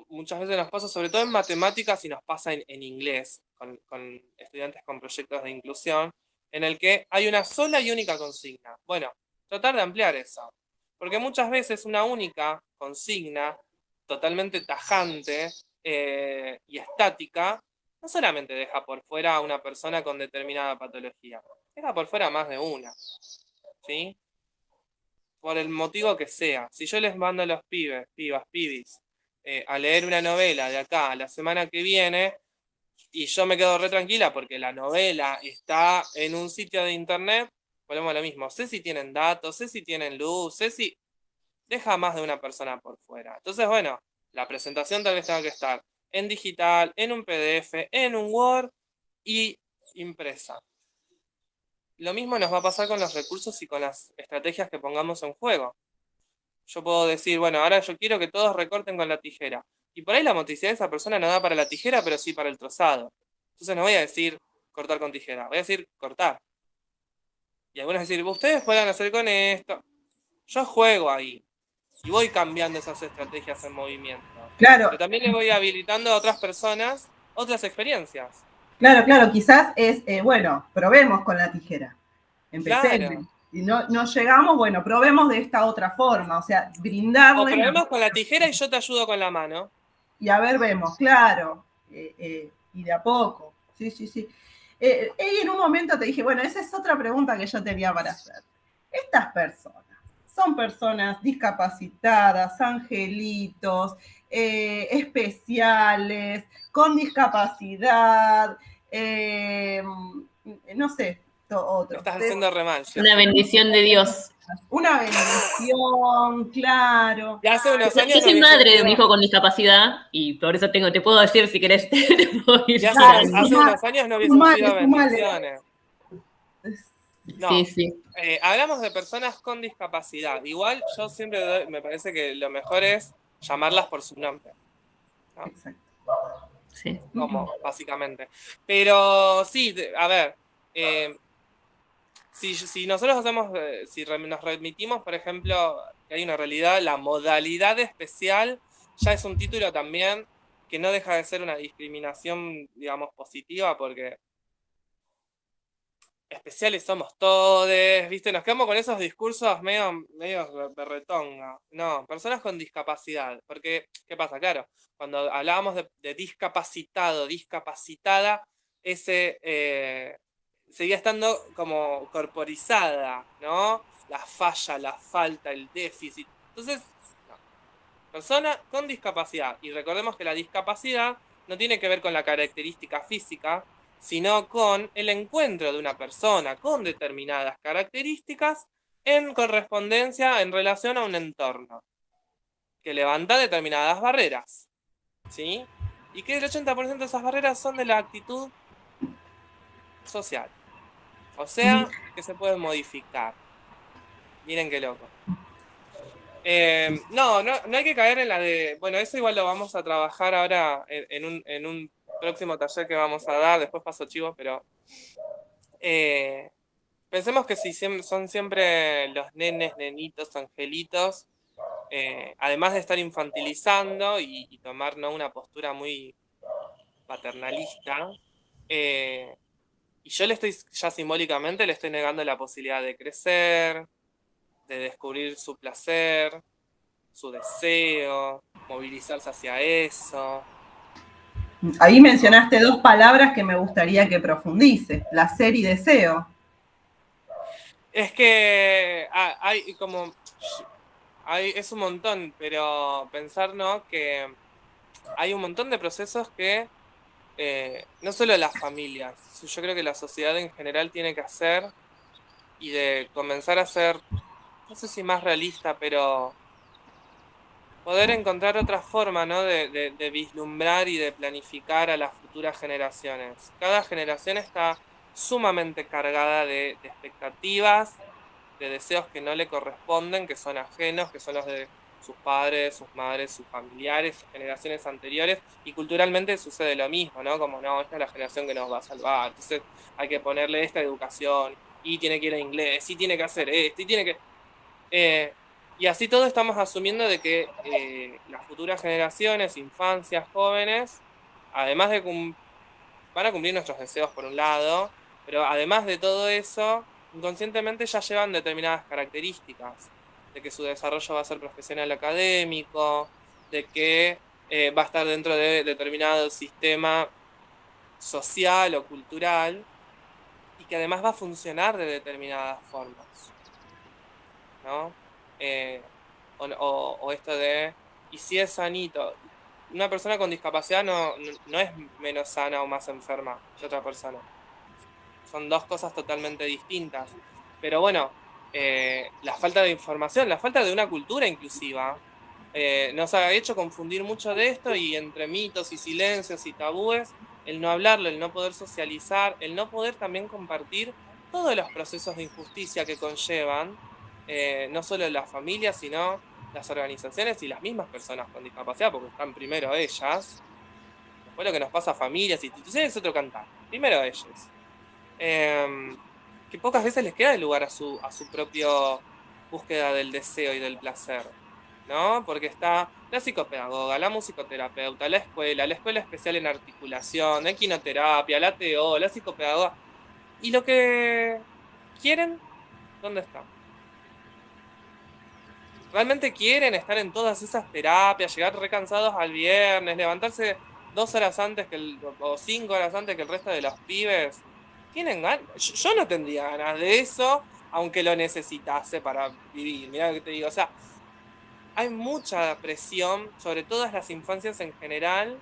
muchas veces nos pasa, sobre todo en matemáticas y nos pasa en inglés, con estudiantes con proyectos de inclusión, en el que hay una sola y única consigna. Bueno, tratar de ampliar eso, porque muchas veces una única consigna totalmente tajante y estática, no solamente deja por fuera a una persona con determinada patología, deja por fuera más de una, ¿sí? Por el motivo que sea. Si yo les mando a los pibes, pibas, pibis, a leer una novela de acá a la semana que viene, y yo me quedo re tranquila porque la novela está en un sitio de internet, volvemos a lo mismo. Sé si tienen datos, sé si tienen luz, sé si deja más de una persona por fuera. Entonces, bueno, la presentación tal vez tenga que estar en digital, en un PDF, en un Word y impresa. Lo mismo nos va a pasar con los recursos y con las estrategias que pongamos en juego. Yo puedo decir, bueno, ahora yo quiero que todos recorten con la tijera. Y por ahí la motricidad de esa persona no da para la tijera, pero sí para el trozado. Entonces no voy a decir cortar con tijera, voy a decir cortar. Y algunos decir, ustedes pueden hacer con esto. Yo juego ahí. Y voy cambiando esas estrategias en movimiento. Claro, Pero también le voy habilitando a otras personas otras experiencias. claro, quizás es, bueno, probemos con la tijera, Claro. empecemos. Si no llegamos, bueno, probemos de esta otra forma, o sea, O brindarle la... probemos con la tijera y yo te ayudo con la mano. Y a ver, vemos, claro, y de a poco, sí. Y en un momento te dije, bueno, esa es otra pregunta que yo tenía para hacer. Estas personas, son personas discapacitadas, angelitos, especiales, con discapacidad, no sé, Me otros. estás haciendo re mal, Una Jessy. bendición de Dios. Una bendición, claro. Y hace unos Yo años no soy hubiese madre de un sido. hijo con discapacidad y por eso te puedo decir si querés, te puedo ir Y Dale, hace unos años no hubiesen sido sumale. bendiciones. Sí, No. sí. Hablamos de personas con discapacidad. Igual yo siempre me parece que lo mejor es llamarlas por su nombre, ¿no? Exacto. Sí. Como, básicamente. Pero sí, a ver, si nosotros hacemos, si nos remitimos, por ejemplo, que hay una realidad, la modalidad especial ya es un título también que no deja de ser una discriminación, digamos, positiva, porque especiales somos todos, ¿viste? Nos quedamos con esos discursos medio berretonga. No, personas con discapacidad. Porque, ¿qué pasa? Claro, cuando hablábamos de discapacitado, discapacitada, ese seguía estando como corporizada, ¿no? La falla, la falta, el déficit. Entonces, no. Persona con discapacidad. Y recordemos que la discapacidad no tiene que ver con la característica física, sino con el encuentro de una persona con determinadas características en correspondencia en relación a un entorno que levanta determinadas barreras, ¿sí? Y que el 80% de esas barreras son de la actitud social, o sea, que se pueden modificar. Miren qué loco. No hay que caer en la de, bueno, eso igual lo vamos a trabajar ahora en un próximo taller que vamos a dar, después paso chivos, pero pensemos que si son siempre los nenes, nenitos, angelitos, además de estar infantilizando y tomar, ¿no?, una postura muy paternalista, y yo le estoy, ya simbólicamente, le estoy negando la posibilidad de crecer, de descubrir su placer, su deseo, movilizarse hacia eso. Ahí mencionaste dos palabras que me gustaría que profundice, placer y deseo. Es que hay como... es un montón, pero pensar, ¿no?, que hay un montón de procesos que no solo las familias, yo creo que la sociedad en general tiene que hacer y de comenzar a ser, no sé si más realista, pero poder encontrar otra forma, ¿no?, de vislumbrar y de planificar a las futuras generaciones. Cada generación está sumamente cargada de expectativas, de deseos que no le corresponden, que son ajenos, que son los de sus padres, sus madres, sus familiares, sus generaciones anteriores, y culturalmente sucede lo mismo, ¿no? Como, no, esta es la generación que nos va a salvar, entonces hay que ponerle esta educación, y tiene que ir a inglés, y tiene que hacer esto, y tiene que... y así todos estamos asumiendo de que las futuras generaciones, infancias, jóvenes, además de van a cumplir nuestros deseos por un lado, pero además de todo eso, inconscientemente ya llevan determinadas características, de que su desarrollo va a ser profesional académico, de que va a estar dentro de determinado sistema social o cultural, y que además va a funcionar de determinadas formas, ¿no? O esto de, y si es sanito, una persona con discapacidad no es menos sana o más enferma que otra persona. Son dos cosas totalmente distintas. Pero bueno, la falta de información, la falta de una cultura inclusiva, nos ha hecho confundir mucho de esto, y entre mitos y silencios y tabúes, el no hablarlo, el no poder socializar, el no poder también compartir todos los procesos de injusticia que conllevan, no solo las familias, sino las organizaciones y las mismas personas con discapacidad, porque están primero ellas, después lo que nos pasa a familias, instituciones, es otro cantar, primero ellos. Que pocas veces les queda el lugar a su propio búsqueda del deseo y del placer, ¿no? Porque está la psicopedagoga, la musicoterapeuta, la escuela especial en articulación, la equinoterapia, la TO, la psicopedagoga. ¿Y lo que quieren? ¿Dónde está? ¿Realmente quieren estar en todas esas terapias, llegar recansados al viernes, levantarse 2 horas antes o 5 horas antes que el resto de los pibes? ¿Tienen ganas? Yo no tendría ganas de eso, aunque lo necesitase para vivir. Mirá lo que te digo. O sea, hay mucha presión sobre todas las infancias en general,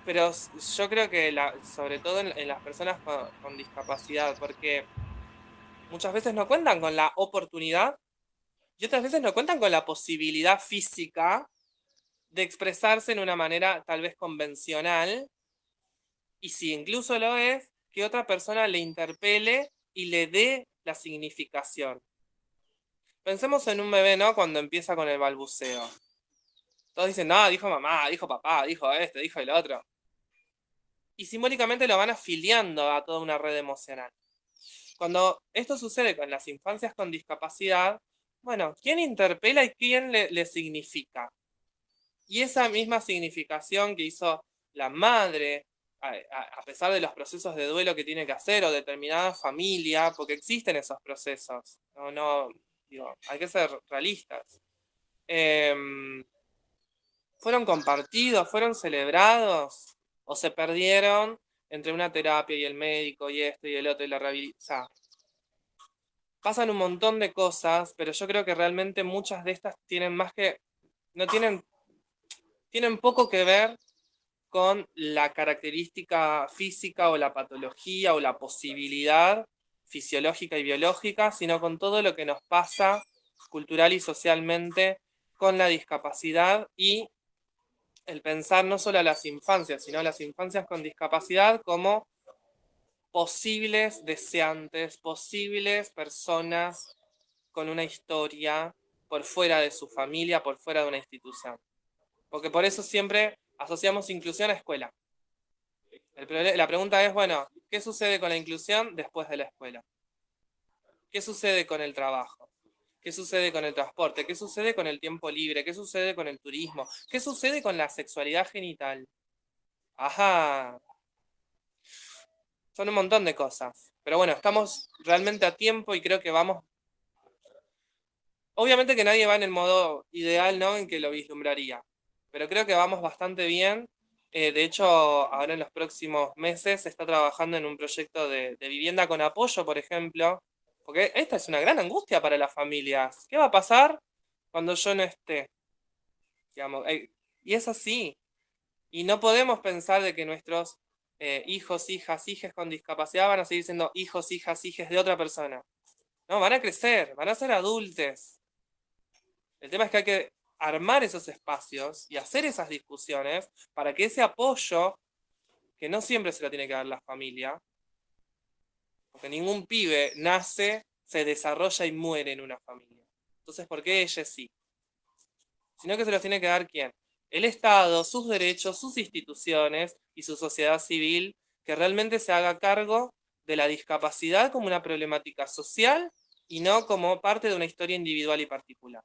pero yo creo que sobre todo en las personas con discapacidad, porque muchas veces no cuentan con la oportunidad y otras veces no cuentan con la posibilidad física de expresarse en una manera tal vez convencional, y si incluso lo es, que otra persona le interpele y le dé la significación. Pensemos en un bebé, ¿no?, cuando empieza con el balbuceo. Todos dicen, no, dijo mamá, dijo papá, dijo este, dijo el otro. Y simbólicamente lo van afiliando a toda una red emocional. Cuando esto sucede con las infancias con discapacidad, bueno, ¿quién interpela y quién le significa? Y esa misma significación que hizo la madre, a pesar de los procesos de duelo que tiene que hacer, o determinada familia, porque existen esos procesos, digo, hay que ser realistas. ¿Fueron compartidos, fueron celebrados, o se perdieron entre una terapia y el médico y esto y el otro y la rehabilitación? Pasan un montón de cosas, pero yo creo que realmente muchas de estas no tienen poco que ver con la característica física o la patología o la posibilidad fisiológica y biológica, sino con todo lo que nos pasa cultural y socialmente con la discapacidad, y el pensar no solo a las infancias, sino a las infancias con discapacidad como posibles deseantes, posibles personas con una historia por fuera de su familia, por fuera de una institución. Porque por eso siempre asociamos inclusión a escuela. La pregunta es, bueno, ¿qué sucede con la inclusión después de la escuela? ¿Qué sucede con el trabajo? ¿Qué sucede con el transporte? ¿Qué sucede con el tiempo libre? ¿Qué sucede con el turismo? ¿Qué sucede con la sexualidad genital? Ajá, son un montón de cosas. Pero bueno, estamos realmente a tiempo y creo que vamos. Obviamente que nadie va en el modo ideal, ¿no? En que lo vislumbraría. Pero creo que vamos bastante bien. De hecho, ahora en los próximos meses se está trabajando en un proyecto de vivienda con apoyo, por ejemplo. Porque esta es una gran angustia para las familias. ¿Qué va a pasar cuando yo no esté? Digamos, y es así. Y no podemos pensar de que nuestros hijos, hijas, hijes con discapacidad van a seguir siendo hijos, hijas, hijes de otra persona. No, van a crecer, van a ser adultos. El tema es que hay que armar esos espacios y hacer esas discusiones para que ese apoyo, que no siempre se lo tiene que dar la familia, porque ningún pibe nace, se desarrolla y muere en una familia. Entonces, ¿por qué ella sí? Sino que se los tiene que dar ¿quién? El Estado, sus derechos, sus instituciones y su sociedad civil, que realmente se haga cargo de la discapacidad como una problemática social y no como parte de una historia individual y particular.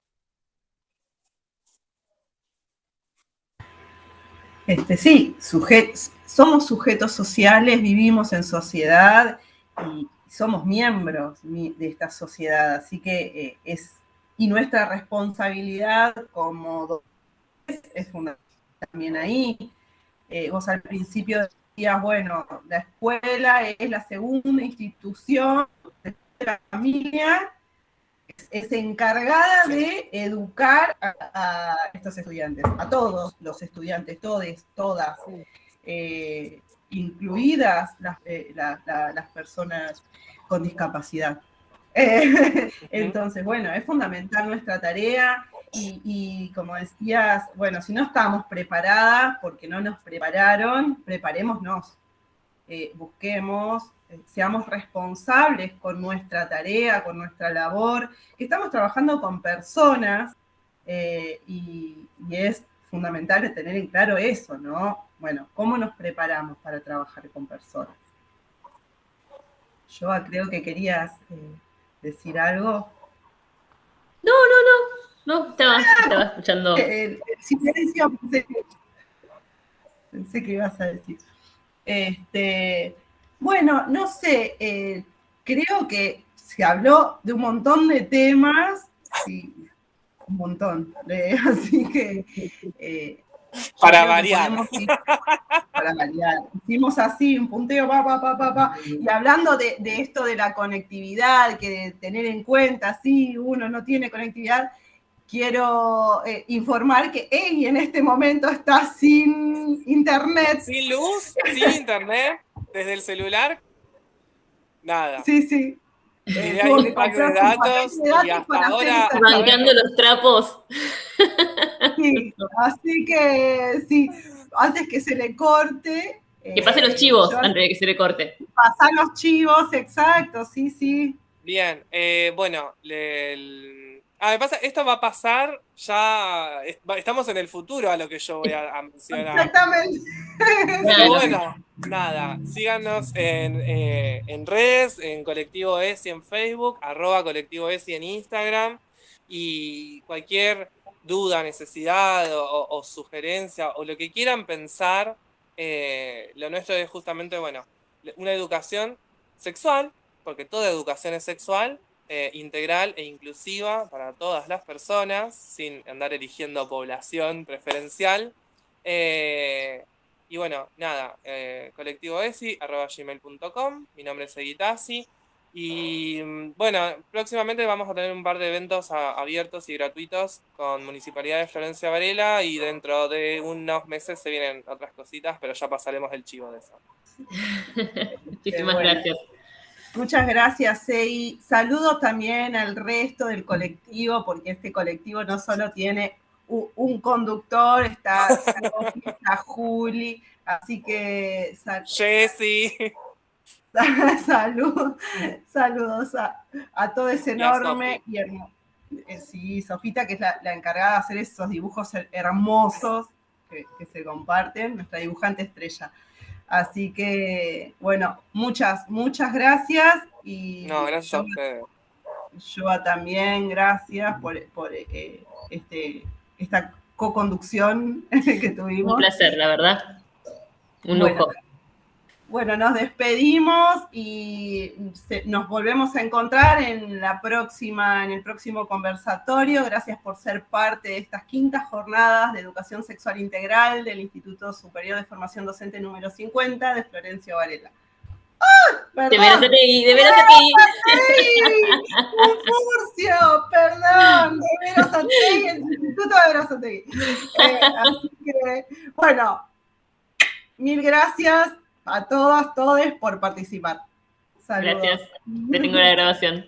Sí, somos sujetos sociales, vivimos en sociedad y somos miembros de esta sociedad, así que y nuestra responsabilidad como docentes es fundamental también ahí. Vos al principio decías, bueno, la escuela es la segunda institución de la familia, es encargada de educar a estos estudiantes, a todos los estudiantes, todas, incluidas las personas con discapacidad. Entonces, bueno, es fundamental nuestra tarea y como decías, bueno, si no estamos preparadas porque no nos prepararon, preparémonos, busquemos, seamos responsables con nuestra tarea, con nuestra labor, que estamos trabajando con personas y es fundamental tener en claro eso, ¿no? Bueno, ¿cómo nos preparamos para trabajar con personas? Yo creo que querías decir algo. No, estaba escuchando. El silencio, pensé que ibas a decir. Bueno, no sé, creo que se habló de un montón de temas, sí, un montón, así que... para variar. Para variar. Hicimos así, un punteo, y hablando de esto de la conectividad, que de tener en cuenta, si uno no tiene conectividad, quiero informar que Egi en este momento está sin internet. Sin luz, sin internet, desde el celular, nada. Sí. Tiré ahí un pack de datos y hasta ahora... Bancando los trapos. Sí, así que sí, antes que se le corte... Que pasen los chivos antes de que se le corte. Pasan los chivos, exacto, sí. Bien, bueno, me pasa, esto va a pasar ya, estamos en el futuro a lo que yo voy a mencionar. Exactamente. Pero bueno, nada, síganos en redes, en Colectivo ESI en Facebook, @Colectivo ESI en Instagram, y cualquier duda, necesidad o sugerencia o lo que quieran pensar, lo nuestro es justamente, bueno, una educación sexual, porque toda educación es sexual, integral e inclusiva para todas las personas, sin andar eligiendo población preferencial. Y bueno, nada, colectivoesi@gmail.com, mi nombre es Egitasi. Y bueno, próximamente vamos a tener un par de eventos abiertos y gratuitos con Municipalidad de Florencia Varela, y dentro de unos meses se vienen otras cositas, pero ya pasaremos el chivo de eso. Muchísimas gracias. Muchas gracias, Sei. Saludo también al resto del colectivo, porque este colectivo no solo tiene un conductor, está Sofi, está Juli, así que... Jessy. Saludos a todo ese enorme y hermoso. Sí, Sofita, que es la encargada de hacer esos dibujos hermosos que se comparten, nuestra dibujante estrella. Así que, bueno, muchas gracias. No, gracias a ustedes. Joa también, gracias por esta co-conducción que tuvimos. Un placer, la verdad. Un lujo. Bueno, nos despedimos y nos volvemos a encontrar en el próximo conversatorio. Gracias por ser parte de estas quintas jornadas de educación sexual integral del Instituto Superior de Formación Docente número 50 de Florencio Varela. De Verazategui. Un furcio, perdón, de Verazategui, el Instituto de Verazategui. Así que, bueno, mil gracias a todas, todes por participar. Saludos. Gracias. Detengo la grabación.